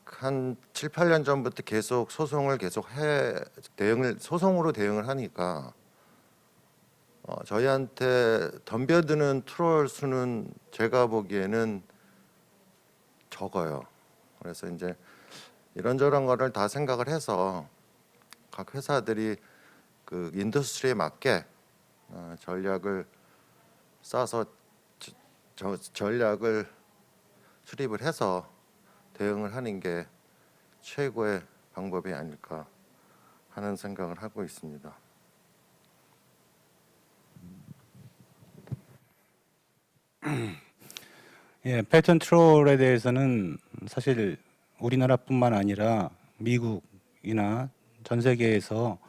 한 7, 8년 전부터 계속 소송을 소송으로 대응을 하니까 저희한테 덤벼드는 트롤 수는 제가 보기에는 적어요. 그래서 이제 이런저런 거를 다 생각을 해서 각 회사들이 그 인더스트리에 맞게 전략을 짜서 전략을 수립을 해서 대응을 하는 게 최고의 방법이 아닐까 하는 생각을 하고 있습니다. 예, 패턴 트롤에 대해서는 사실 우리나라뿐만 아니라 미국이나 전 세계에서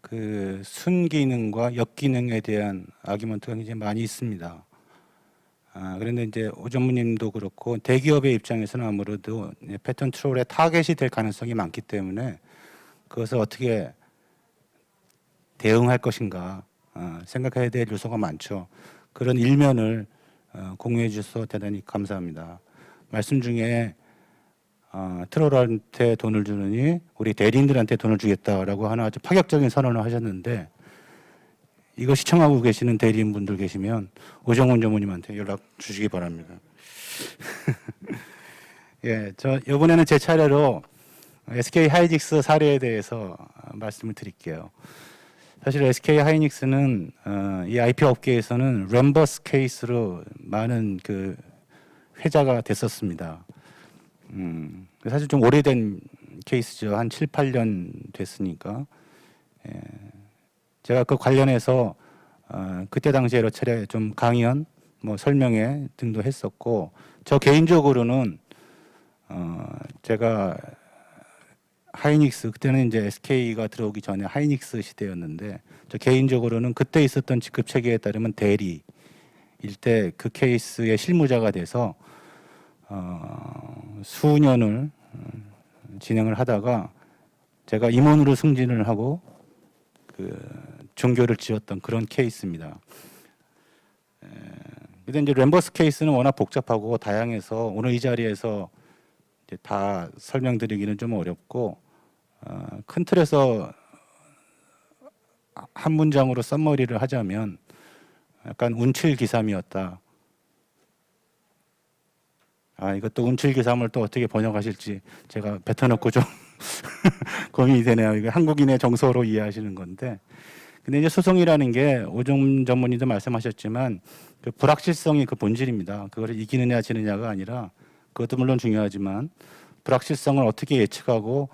그 순기능과 역기능에 대한 아규먼트가 굉장히 많이 있습니다. 그런데 이제 오 전무님도 그렇고 대기업의 입장에서는 아무래도 패턴 트롤의 타겟이 될 가능성이 많기 때문에 그것을 어떻게 대응할 것인가 생각해야 될 요소가 많죠. 그런 일면을 공유해 주셔서 대단히 감사합니다. 말씀 중에 트롤한테 돈을 주느니 우리 대리인들한테 돈을 주겠다라고 하는 아주 파격적인 선언을 하셨는데 이거 시청하고 계시는 대리인분들 계시면 오정훈 전무님한테 연락 주시기 바랍니다. 예, 저 이번에는 제 차례로 SK 하이닉스 사례에 대해서 말씀을 드릴게요. 사실 SK 하이닉스는 이 IP 업계에서는 램버스 케이스로 많은 그 회자가 됐었습니다. 사실 좀 오래된 케이스죠. 한 7, 8년 됐으니까. 예. 제가 그 관련해서 그때 당시에 여러 차례 좀 강연, 뭐 설명회 등도 했었고, 저 개인적으로는 제가 하이닉스 그때는 이제 SK가 들어오기 전에 하이닉스 시대였는데, 저 개인적으로는 그때 있었던 직급 체계에 따르면 대리일 때 그 케이스의 실무자가 돼서 수년을 진행을 하다가 제가 임원으로 승진을 하고 그 종교를 지었던 그런 케이스입니다. 근데 이제 램버스 케이스는 워낙 복잡하고 다양해서 오늘 이 자리에서 이제 다 설명드리기는 좀 어렵고 큰 틀에서 한 문장으로 썸머리를 하자면 약간 운칠기삼이었다. 이것도 운칠기삼을 또 어떻게 번역하실지 제가 뱉어놓고 좀 고민이 되네요. 이게 한국인의 정서로 이해하시는 건데, 근데 이제 소송이라는 게 오종 전문의도 말씀하셨지만 그 불확실성이 그 본질입니다. 그거를 이기느냐 지느냐가 아니라 그것도 물론 중요하지만 불확실성을 어떻게 예측하고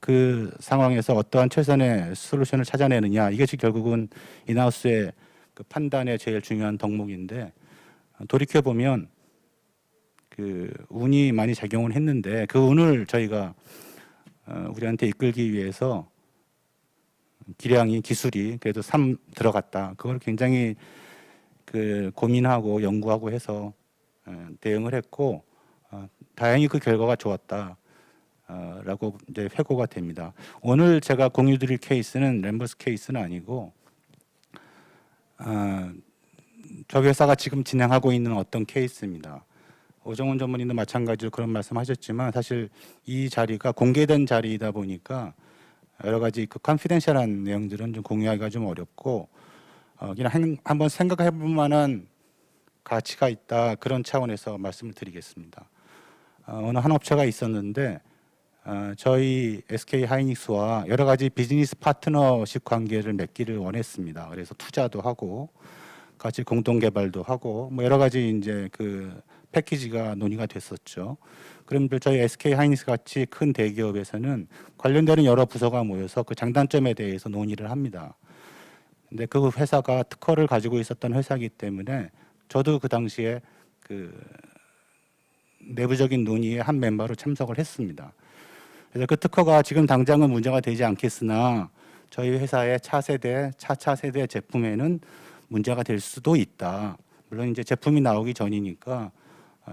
그 상황에서 어떠한 최선의 솔루션을 찾아내느냐, 이것이 결국은 인하우스의 그 판단의 제일 중요한 덕목인데, 돌이켜 보면 그 운이 많이 작용을 했는데 그 운을 저희가 우리한테 이끌기 위해서 기량이 기술이 그래도 3 들어갔다. 그걸 굉장히 그 고민하고 연구하고 해서 대응을 했고 다행히 그 결과가 좋았다. 라고 이제 회고가 됩니다. 오늘 제가 공유드릴 케이스는 램버스 케이스는 아니고 저 회사가 지금 진행하고 있는 어떤 케이스입니다. 오정훈 전문의도 마찬가지로 그런 말씀하셨지만 사실 이 자리가 공개된 자리이다 보니까 여러 가지 그 컨피덴셜한 내용들은 좀 공유하기가 좀 어렵고 그냥 한번 생각해 볼 만한 가치가 있다, 그런 차원에서 말씀을 드리겠습니다. 어느 한 업체가 있었는데 저희 SK 하이닉스와 여러 가지 비즈니스 파트너십 관계를 맺기를 원했습니다. 그래서 투자도 하고 같이 공동 개발도 하고 뭐 여러 가지 이제 그 패키지가 논의가 됐었죠. 그럼 저희 SK 하이닉스 같이 큰 대기업에서는 관련되는 여러 부서가 모여서 그 장단점에 대해서 논의를 합니다. 근데 그 회사가 특허를 가지고 있었던 회사이기 때문에 저도 그 당시에 그 내부적인 논의의 한 멤버로 참석을 했습니다. 그래서 그 특허가 지금 당장은 문제가 되지 않겠으나 저희 회사의 차세대, 차차세대 제품에는 문제가 될 수도 있다. 물론 이제 제품이 나오기 전이니까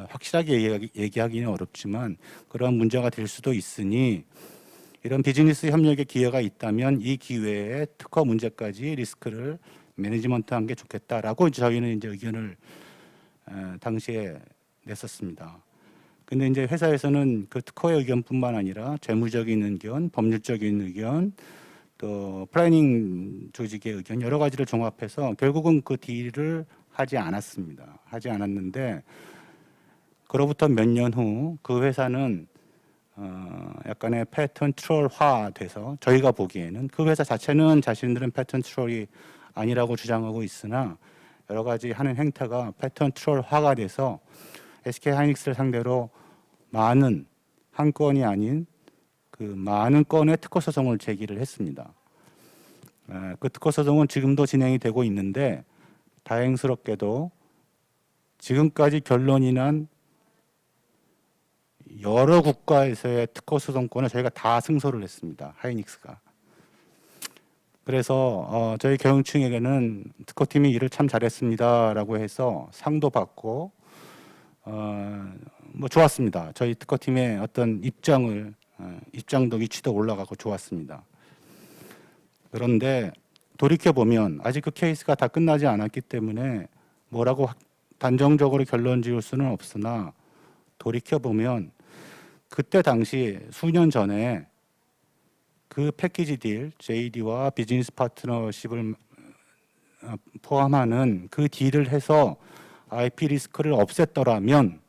확실하게 얘기하기는 어렵지만 그런 문제가 될 수도 있으니 이런 비즈니스 협력의 기회가 있다면 이 기회에 특허 문제까지 리스크를 매니지먼트한 게 좋겠다라고 저희는 이제 의견을 당시에 냈었습니다. 근데 이제 회사에서는 그 특허의 의견뿐만 아니라 재무적인 의견, 법률적인 의견, 또 플래닝 조직의 의견 여러 가지를 종합해서 결국은 그 딜을 하지 않았습니다. 하지 않았는데 그로부터 몇 년 후 그 회사는 약간의 패턴 트롤화 돼서 저희가 보기에는 그 회사 자체는 자신들은 패턴 트롤이 아니라고 주장하고 있으나 여러 가지 하는 행태가 패턴 트롤화가 돼서 SK 하이닉스를 상대로 많은 한 건이 아닌 그 많은 건의 특허 소송을 제기를 했습니다. 그 특허 소송은 지금도 진행이 되고 있는데 다행스럽게도 지금까지 결론이 난 여러 국가에서의 특허 소송권을 저희가 다 승소를 했습니다. 하이닉스가. 그래서 저희 경영층에게는 특허팀이 일을 참 잘했습니다라고 해서 상도 받고 뭐 좋았습니다. 저희 특허팀의 어떤 입장도 위치도 올라가고 좋았습니다. 그런데 돌이켜 보면 아직 그 케이스가 다 끝나지 않았기 때문에 뭐라고 단정적으로 결론 지을 수는 없으나 돌이켜 보면 그때 당시 수년 전에 그 패키지 딜 JD와 비즈니스 파트너십을 포함하는 그 딜을 해서 IP 리스크를 없앴더라면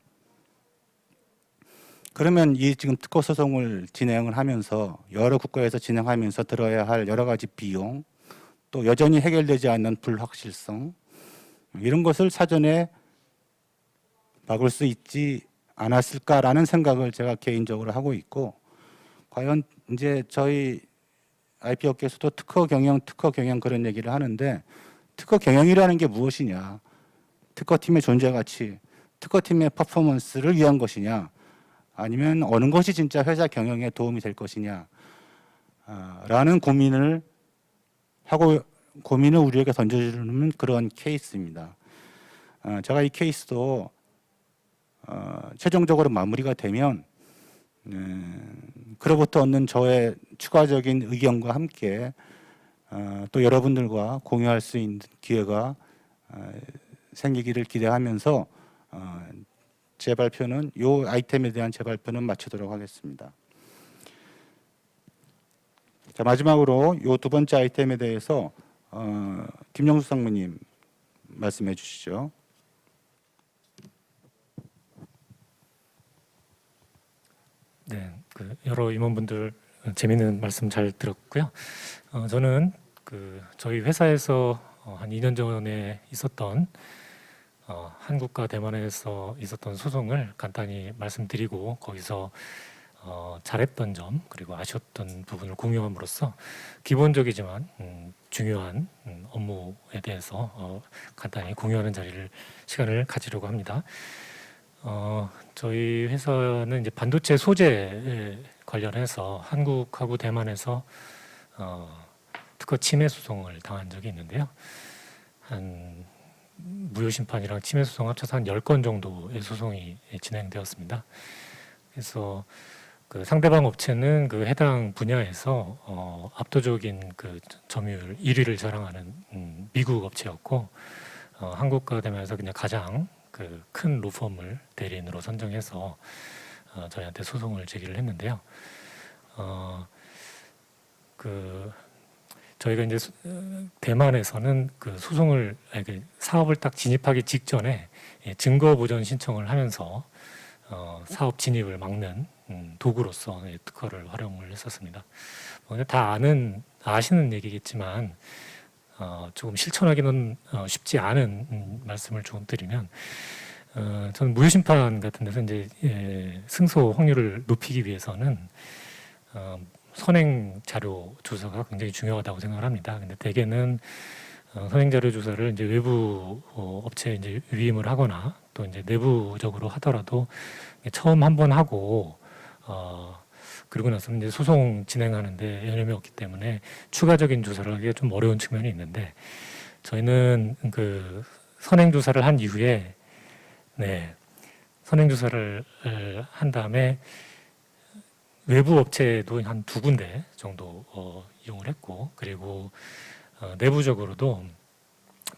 그러면 이 지금 특허 소송을 진행을 하면서 여러 국가에서 진행하면서 들어야 할 여러 가지 비용 또 여전히 해결되지 않는 불확실성 이런 것을 사전에 막을 수 있지 않았을까라는 생각을 제가 개인적으로 하고 있고 과연 이제 저희 IP 업계에서도 특허 경영 그런 얘기를 하는데 특허 경영이라는 게 무엇이냐 특허팀의 존재 가치 특허팀의 퍼포먼스를 위한 것이냐 아니면 어느 것이 진짜 회사 경영에 도움이 될 것이냐 라는 고민을 우리에게 던져주는 그런 케이스입니다. 제가 이 케이스도 최종적으로 마무리가 되면 그로부터 얻는 저의 추가적인 의견과 함께 또 여러분들과 공유할 수 있는 기회가 생기기를 기대하면서 제 발표는 이 아이템에 대한 제 발표는 마치도록 하겠습니다. 자, 마지막으로 이 두 번째 아이템에 대해서 김영수 상무님 말씀해 주시죠. 네, 그 여러 임원분들 재미있는 말씀 잘 들었고요. 저는 그 저희 회사에서 한 2년 전에 있었던 한국과 대만에서 있었던 소송을 간단히 말씀드리고 거기서 잘했던 점 그리고 아쉬웠던 부분을 공유함으로써 기본적이지만 중요한 업무에 대해서 간단히 공유하는 시간을 가지려고 합니다. 저희 회사는 이제 반도체 소재에 관련해서 한국하고 대만에서 특허 침해 소송을 당한 적이 있는데요. 한 무효 심판이랑 침해 소송 합쳐서 한 10건 정도의 소송이 진행되었습니다. 그래서 그 상대방 업체는 그 해당 분야에서 압도적인 그 점유율 1위를 자랑하는 미국 업체였고 한국과 대만에서 그냥 가장 그 큰 로펌을 대리인으로 선정해서 저희한테 소송을 제기를 했는데요. 그 저희가 이제 대만에서는 그 소송을 사업을 딱 진입하기 직전에 증거 보전 신청을 하면서 사업 진입을 막는 도구로서 특허를 활용을 했었습니다. 다 아시는 얘기겠지만 조금 실천하기는 쉽지 않은 말씀을 조금 드리면 저는 무효 심판 같은 데서 이제 승소 확률을 높이기 위해서는 선행 자료 조사가 굉장히 중요하다고 생각을 합니다. 근데 대개는 선행 자료 조사를 이제 외부 업체에 이제 위임을 하거나 또 이제 내부적으로 하더라도 처음 한번 하고 그리고 나서는 이제 소송 진행하는데 여념이 없기 때문에 추가적인 조사를 하기가 좀 어려운 측면이 있는데 저희는 그 선행 조사를 한 이후에 선행 조사를 한 다음에 외부 업체도 한 2군데 정도 이용을 했고 그리고 내부적으로도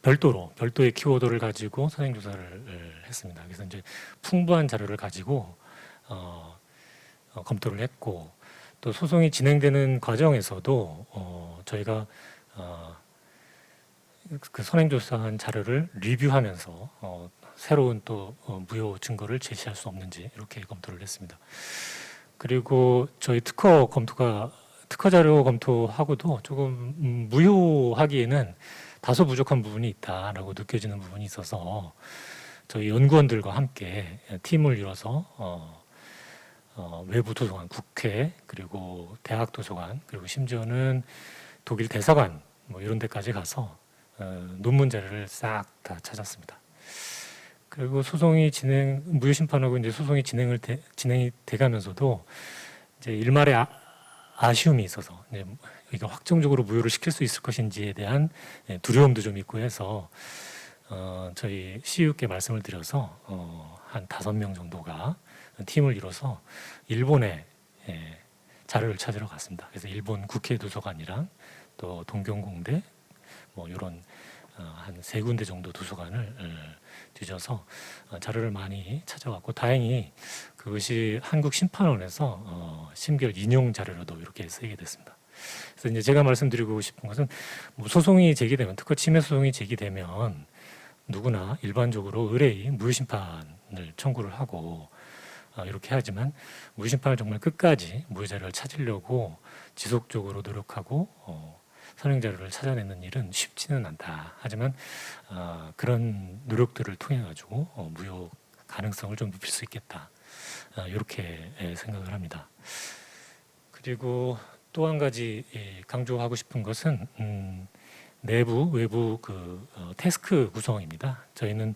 별도의 키워드를 가지고 선행 조사를 했습니다. 그래서 이제 풍부한 자료를 가지고 검토를 했고, 또 소송이 진행되는 과정에서도 저희가 그 선행조사한 자료를 리뷰하면서 새로운 또 무효 증거를 제시할 수 없는지 이렇게 검토를 했습니다. 그리고 저희 특허 자료 검토하고도 조금 무효하기에는 다소 부족한 부분이 있다라고 느껴지는 부분이 있어서 저희 연구원들과 함께 팀을 이뤄서 외부 도서관, 국회, 그리고 대학 도서관, 그리고 심지어는 독일 대사관 뭐 이런 데까지 가서 논문 자료를 싹 다 찾았습니다. 그리고 무효 심판하고 이제 소송이 진행이 돼가면서도 이제 일말의 아쉬움이 있어서 이제 이거 확정적으로 무효를 시킬 수 있을 것인지에 대한 두려움도 좀 있고 해서 저희 CU께 말씀을 드려서 한 5명 정도가 팀을 이뤄서 일본에 자료를 찾으러 갔습니다. 그래서 일본 국회 도서관이랑 또 동경공대 뭐 이런 한 3군데 정도 도서관을 뒤져서 자료를 많이 찾아왔고, 다행히 그것이 한국 심판원에서 심결 인용 자료로도 이렇게 쓰이게 됐습니다. 그래서 이제 제가 말씀드리고 싶은 것은 뭐 소송이 제기되면, 특허 침해 소송이 제기되면 누구나 일반적으로 의뢰인 무효 심판을 청구를 하고 이렇게 하지만 무효 심판을 정말 끝까지 무효 자료를 찾으려고 지속적으로 노력하고 선행 자료를 찾아내는 일은 쉽지는 않다. 하지만 그런 노력들을 통해 가지고 무효 가능성을 좀 높일 수 있겠다. 이렇게 생각을 합니다. 그리고 또 한 가지 강조하고 싶은 것은 내부 외부 태스크 구성입니다. 저희는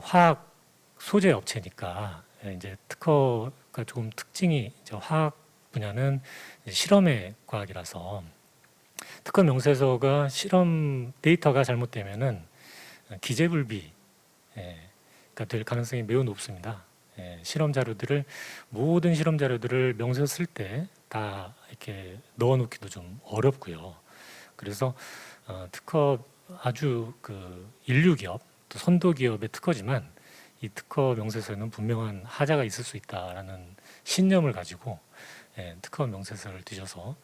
화학 소재 업체니까 이제 특허가 조금 특징이 이제 화학 분야는 실험의 과학이라서 특허 명세서가 실험 데이터가 잘못되면은 기재불비가 될 가능성이 매우 높습니다. 모든 실험 자료들을 명세서 쓸 때 다 이렇게 넣어놓기도 좀 어렵고요. 그래서 특허 아주 인류 기업, 또 선도 기업의 특허지만 이 특허 명세서에는 분명한 하자가 있을 수 있다라는 신념을 가지고 특허 명세서를 뒤져서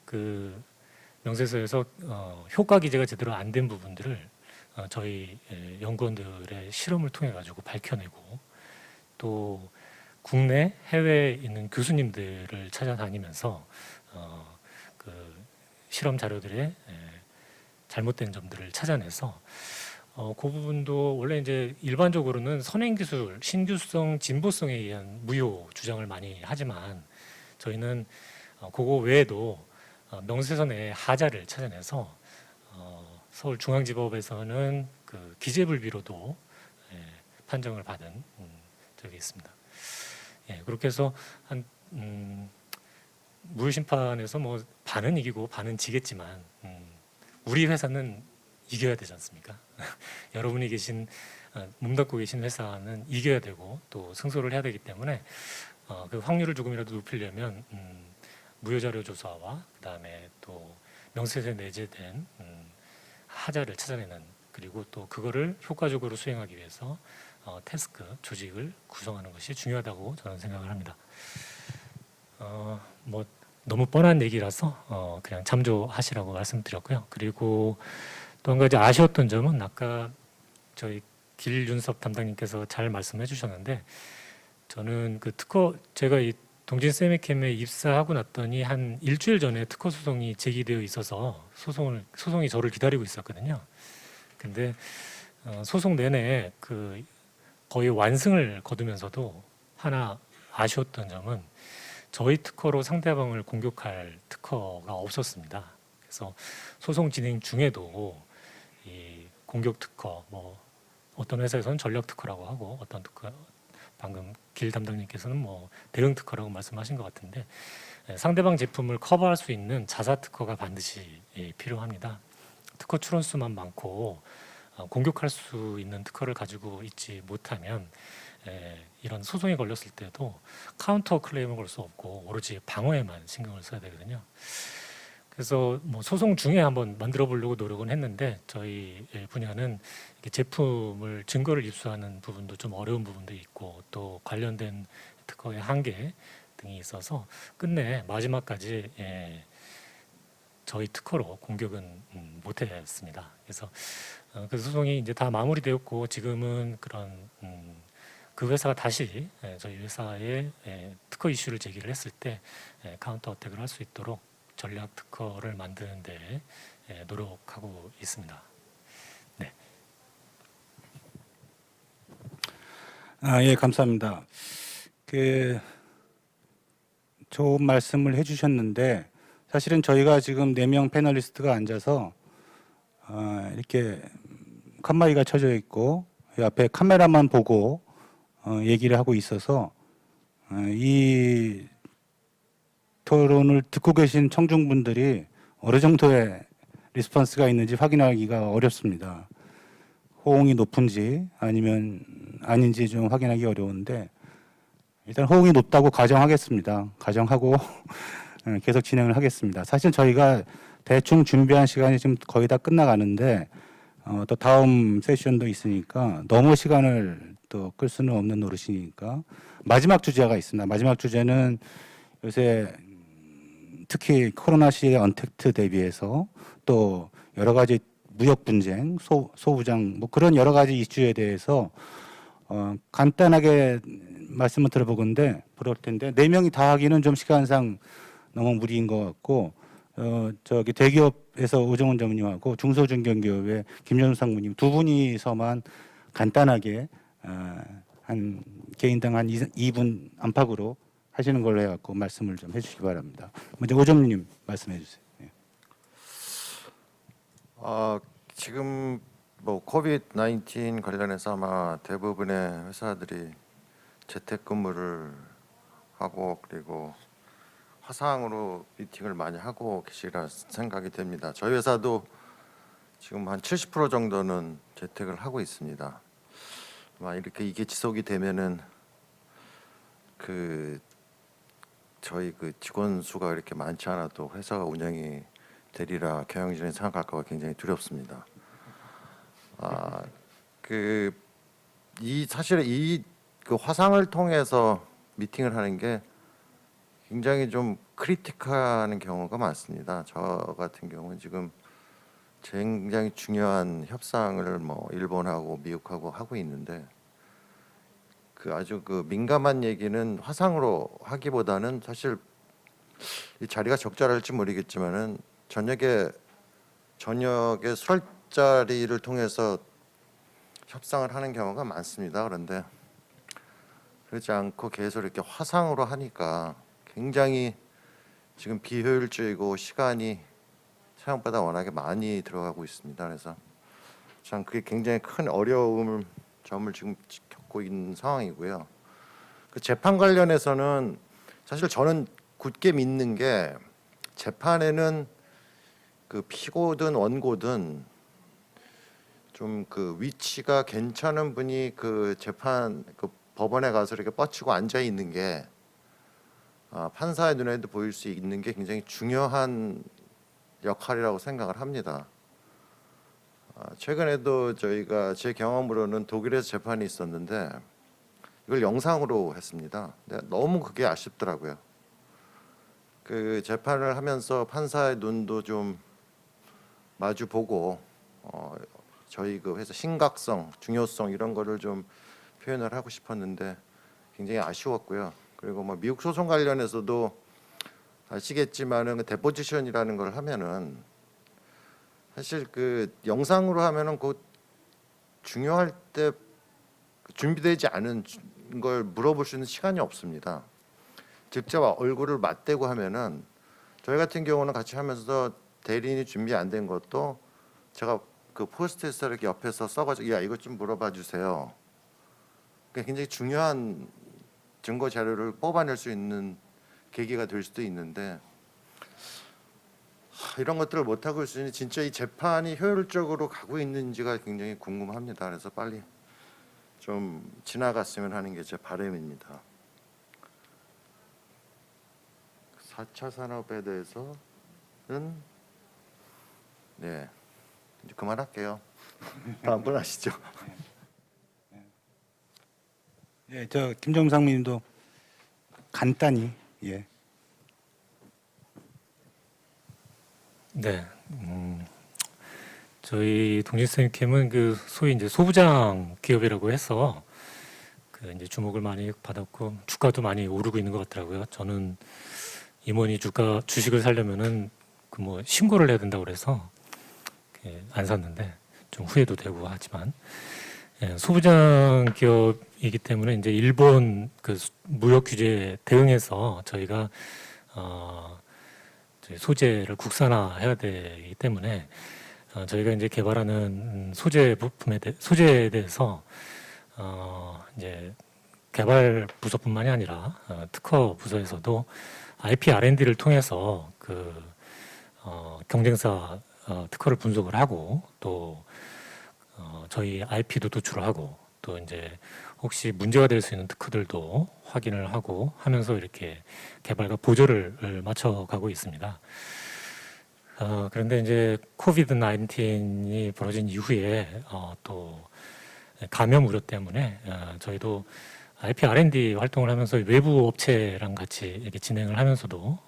그 명세서에서 효과 기재가 제대로 안 된 부분들을 저희 연구원들의 실험을 통해 가지고 밝혀내고, 또 국내 해외에 있는 교수님들을 찾아다니면서 그 실험 자료들의 잘못된 점들을 찾아내서 그 부분도 원래 이제 일반적으로는 선행기술, 신규성, 진보성에 의한 무효 주장을 많이 하지만 저희는 그거 외에도 명세서 내에 하자를 찾아내서 서울중앙지법에서는 그 기재불비로도 판정을 받은 적이 있습니다. 그렇게 해서 한 무효 심판에서 뭐 반은 이기고 반은 지겠지만 우리 회사는 이겨야 되지 않습니까? 여러분이 몸담고 계신 회사는 이겨야 되고 또 승소를 해야 되기 때문에 그 확률을 조금이라도 높이려면 무효 자료 조사와 그다음에 또 명세서에 내재된 하자를 찾아내는, 그리고 또 그거를 효과적으로 수행하기 위해서 태스크 조직을 구성하는 것이 중요하다고 저는 생각을 합니다. 뭐 너무 뻔한 얘기라서 그냥 참조하시라고 말씀드렸고요. 그리고 또 한 가지 아쉬웠던 점은 아까 저희 길윤섭 담당님께서 잘 말씀해 주셨는데, 저는 제가 이 동진 세미캠에 입사하고 났더니 한 일주일 전에 특허 소송이 제기되어 있어서 소송이 저를 기다리고 있었거든요. 근데 소송 내내 거의 완승을 거두면서도 하나 아쉬웠던 점은 저희 특허로 상대방을 공격할 특허가 없었습니다. 그래서 소송 진행 중에도 이 공격 특허, 뭐 어떤 회사에서는 전략 특허라고 하고 어떤 특허, 방금 길 담당님께서는 뭐 대응 특허라고 말씀하신 것 같은데, 상대방 제품을 커버할 수 있는 자사 특허가 반드시 필요합니다. 특허 출원수만 많고 공격할 수 있는 특허를 가지고 있지 못하면 이런 소송이 걸렸을 때도 카운터 클레임을 걸 수 없고 오로지 방어에만 신경을 써야 되거든요. 그래서 뭐 소송 중에 한번 만들어 보려고 노력은 했는데 저희 분야는 이렇게 제품을 증거를 입수하는 부분도 좀 어려운 부분도 있고 또 관련된 특허의 한계 등이 있어서 끝내 마지막까지 저희 특허로 공격은 못했습니다. 그래서 그 소송이 이제 다 마무리되었고 지금은 그런 그 회사가 다시 저희 회사에 특허 이슈를 제기를 했을 때 카운터 어택을 할 수 있도록 전략 특허를 만드는 데 노력하고 있습니다. 네. 예, 감사합니다. 좋은 말씀을 해주셨는데 사실은 저희가 지금 4명 패널리스트가 앉아서 이렇게 칸마이가 쳐져 있고 앞에 카메라만 보고 얘기를 하고 있어서 이 토론을 듣고 계신 청중분들이 어느 정도의 리스폰스가 있는지 확인하기가 어렵습니다. 호응이 높은지 아니면 아닌지 좀 확인하기 어려운데 일단 호응이 높다고 가정하겠습니다. 가정하고 계속 진행을 하겠습니다. 사실 저희가 대충 준비한 시간이 지금 거의 다 끝나가는데 또 다음 세션도 있으니까 너무 시간을 또 끌 수는 없는 노릇이니까 마지막 주제가 있습니다. 마지막 주제는 요새 특히 코로나 시의 언택트 대비해서 또 여러 가지 무역 분쟁, 소부장 뭐 그런 여러 가지 이슈에 대해서 간단하게 말씀을 들어볼 텐데 4명이 다 하기는 좀 시간상 너무 무리인 것 같고 저기 대기업에서 오정훈 전무님하고 중소중견기업의 김현우 상무님 두 분이서만 간단하게 한 개인당 한 2분 안팎으로 하시는 걸로 해갖고 말씀을 좀 해주시기 바랍니다. 먼저 오정훈님 말씀해 주세요. 예. 지금 뭐 코비드-19 관련해서 아마 대부분의 회사들이 재택근무를 하고 그리고 화상으로 미팅을 많이 하고 계시리라 생각이 됩니다. 저희 회사도 지금 한 70% 정도는 재택을 하고 있습니다. 아마 이렇게 이게 지속이 되면은 저희 직원 수가 이렇게 많지 않아도 회사가 운영이 되리라 경영진이 생각할까 굉장히 두렵습니다. 사실 그 화상을 통해서 미팅을 하는 게 굉장히 좀 크리티컬한 경우가 많습니다. 저 같은 경우는 지금 굉장히 중요한 협상을 뭐 일본하고 미국하고 하고 있는데 아주 민감한 얘기는 화상으로 하기보다는 사실 이 자리가 적절할지 모르겠지만은 저녁에 술자리를 통해서 협상을 하는 경우가 많습니다. 그런데 그렇지 않고 계속 이렇게 화상으로 하니까 굉장히 지금 비효율적이고 시간이 생각보다 워낙에 많이 들어가고 있습니다. 그래서 참 그게 굉장히 큰 점을 지금 겪고 있는 상황이고요. 그 재판 관련해서는 사실 저는 굳게 믿는 게 재판에는 그 피고든 원고든 좀 위치가 괜찮은 분이 법원에 가서 이렇게 뻗치고 앉아 있는 게 판사의 눈에도 보일 수 있는 게 굉장히 중요한 역할이라고 생각을 합니다. 최근에도 저희가 제 경험으로는 독일에서 재판이 있었는데 이걸 영상으로 했습니다. 근데 너무 그게 아쉽더라고요. 그 재판을 하면서 판사의 눈도 좀 마주 보고 저희 회사 심각성, 중요성 이런 거를 좀 표현을 하고 싶었는데 굉장히 아쉬웠고요. 그리고 뭐 미국 소송 관련해서도 아시겠지만은 데포지션이라는 걸 하면은 사실 영상으로 하면은 중요할 때 준비되지 않은 걸 물어볼 수 있는 시간이 없습니다. 직접 얼굴을 맞대고 하면은 저희 같은 경우는 같이 하면서 대리인이 준비 안 된 것도 제가 포스트잇을 이렇게 옆에서 써가지고 야 이것 좀 물어봐 주세요. 굉장히 중요한 증거 자료를 뽑아낼 수 있는 계기가 될 수도 있는데 이런 것들을 못 하고 있으니 진짜 이 재판이 효율적으로 가고 있는지가 굉장히 궁금합니다. 그래서 빨리 좀 지나갔으면 하는 게 제 바람입니다. 4차 산업에 대해서 네, 이제 그만할게요. 다음 분 하시죠. 예, 저 김정상님도 간단히 예. 네, 저희 동진스님캠은 그 소위 이제 소부장 기업이라고 해서 그 이제 주목을 많이 받았고 주가도 많이 오르고 있는 것 같더라고요. 저는 임원이 주식을 사려면은 그 뭐 신고를 해야 된다고 그래서 안 샀는데 좀 후회도 되고 하지만 예, 소부장 기업이기 때문에 이제 일본 그 무역 규제에 대응해서 저희가 저희 소재를 국산화해야 되기 때문에 저희가 이제 개발하는 소재에 대해서 이제 개발 부서뿐만이 아니라 특허 부서에서도 IP R&D를 통해서 그 경쟁사 특허를 분석을 하고 또 저희 IP도 도출하고 또 이제 혹시 문제가 될 수 있는 특허들도 확인을 하고 하면서 이렇게 개발과 보조를 맞춰가고 있습니다. 그런데 이제 코비드 19이 벌어진 이후에 또 감염 우려 때문에 저희도 IP R&D 활동을 하면서 외부 업체랑 같이 이렇게 진행을 하면서도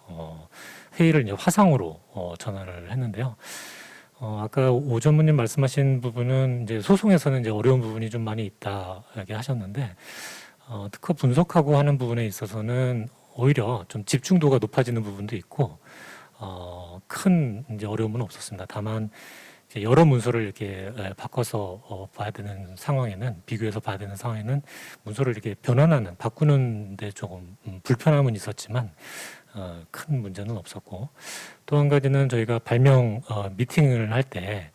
회의를 이제 화상으로 전환을 했는데요. 아까 오 전무님 말씀하신 부분은 이제 소송에서는 이제 어려운 부분이 좀 많이 있다 이렇게 하셨는데 특허 분석하고 하는 부분에 있어서는 오히려 좀 집중도가 높아지는 부분도 있고 큰 이제 어려움은 없었습니다. 다만 이제 여러 문서를 이렇게 바꿔서 봐야 되는 상황에는 비교해서 봐야 되는 상황에는 문서를 이렇게 바꾸는데 조금 불편함은 있었지만 큰 문제는 없었고 또 한 가지는 저희가 발명 미팅을 할 때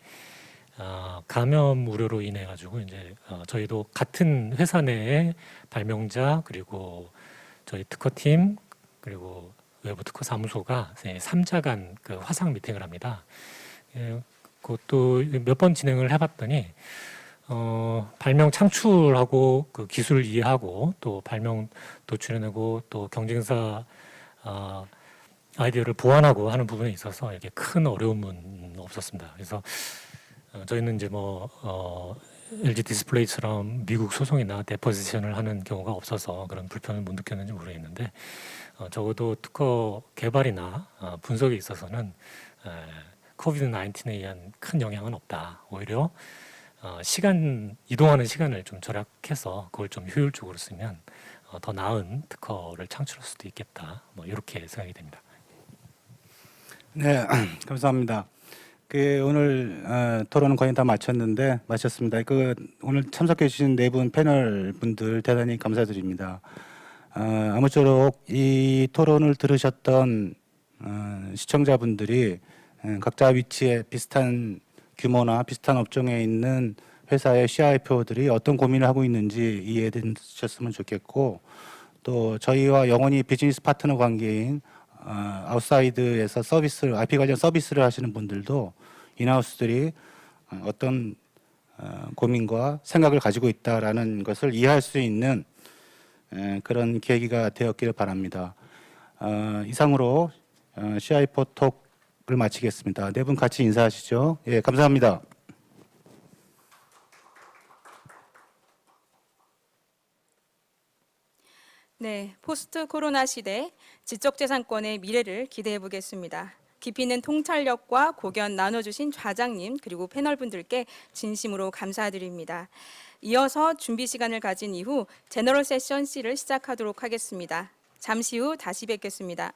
감염 우려로 인해 가지고 이제 저희도 같은 회사 내에 발명자 그리고 저희 특허팀 그리고 외부 특허 사무소가 3자 간 그 화상 미팅을 합니다. 그것도 몇 번 진행을 해봤더니 발명 창출하고 그 기술을 이해하고 또 발명 도출해내고 또 경쟁사 아이디어를 보완하고 하는 부분에 있어서 이렇게 큰 어려움은 없었습니다. 그래서 저희는 이제 LG 디스플레이처럼 미국 소송이나 데포지션을 하는 경우가 없어서 그런 불편을 못 느꼈는지 모르겠는데 적어도 특허 개발이나 분석에 있어서는 코비드 19에 의한 큰 영향은 없다. 오히려 이동하는 시간을 좀 절약해서 그걸 좀 효율적으로 쓰면 더 나은 특허를 창출할 수도 있겠다. 이렇게 생각이 됩니다. 네, 감사합니다. 오늘 토론은 거의 다 마쳤습니다. 오늘 참석해 주신 네 분 패널 분들 대단히 감사드립니다. 아무쪼록 이 토론을 들으셨던 시청자분들이 각자 위치에 비슷한 규모나 비슷한 업종에 있는 회사의 CIPO들이 어떤 고민을 하고 있는지 이해되셨으면 좋겠고 또 저희와 영원히 비즈니스 파트너 관계인 아웃사이드에서 IP 관련 서비스를 하시는 분들도 인하우스들이 어떤 고민과 생각을 가지고 있다라는 것을 이해할 수 있는 그런 계기가 되었기를 바랍니다. 이상으로 CIPO 톡을 마치겠습니다. 네 분 같이 인사하시죠. 예, 감사합니다. 네, 포스트 코로나 시대 지적재산권의 미래를 기대해 보겠습니다. 깊이 있는 통찰력과 고견 나눠주신 좌장님 그리고 패널분들께 진심으로 감사드립니다. 이어서 준비 시간을 가진 이후 제너럴 세션 C를 시작하도록 하겠습니다. 잠시 후 다시 뵙겠습니다.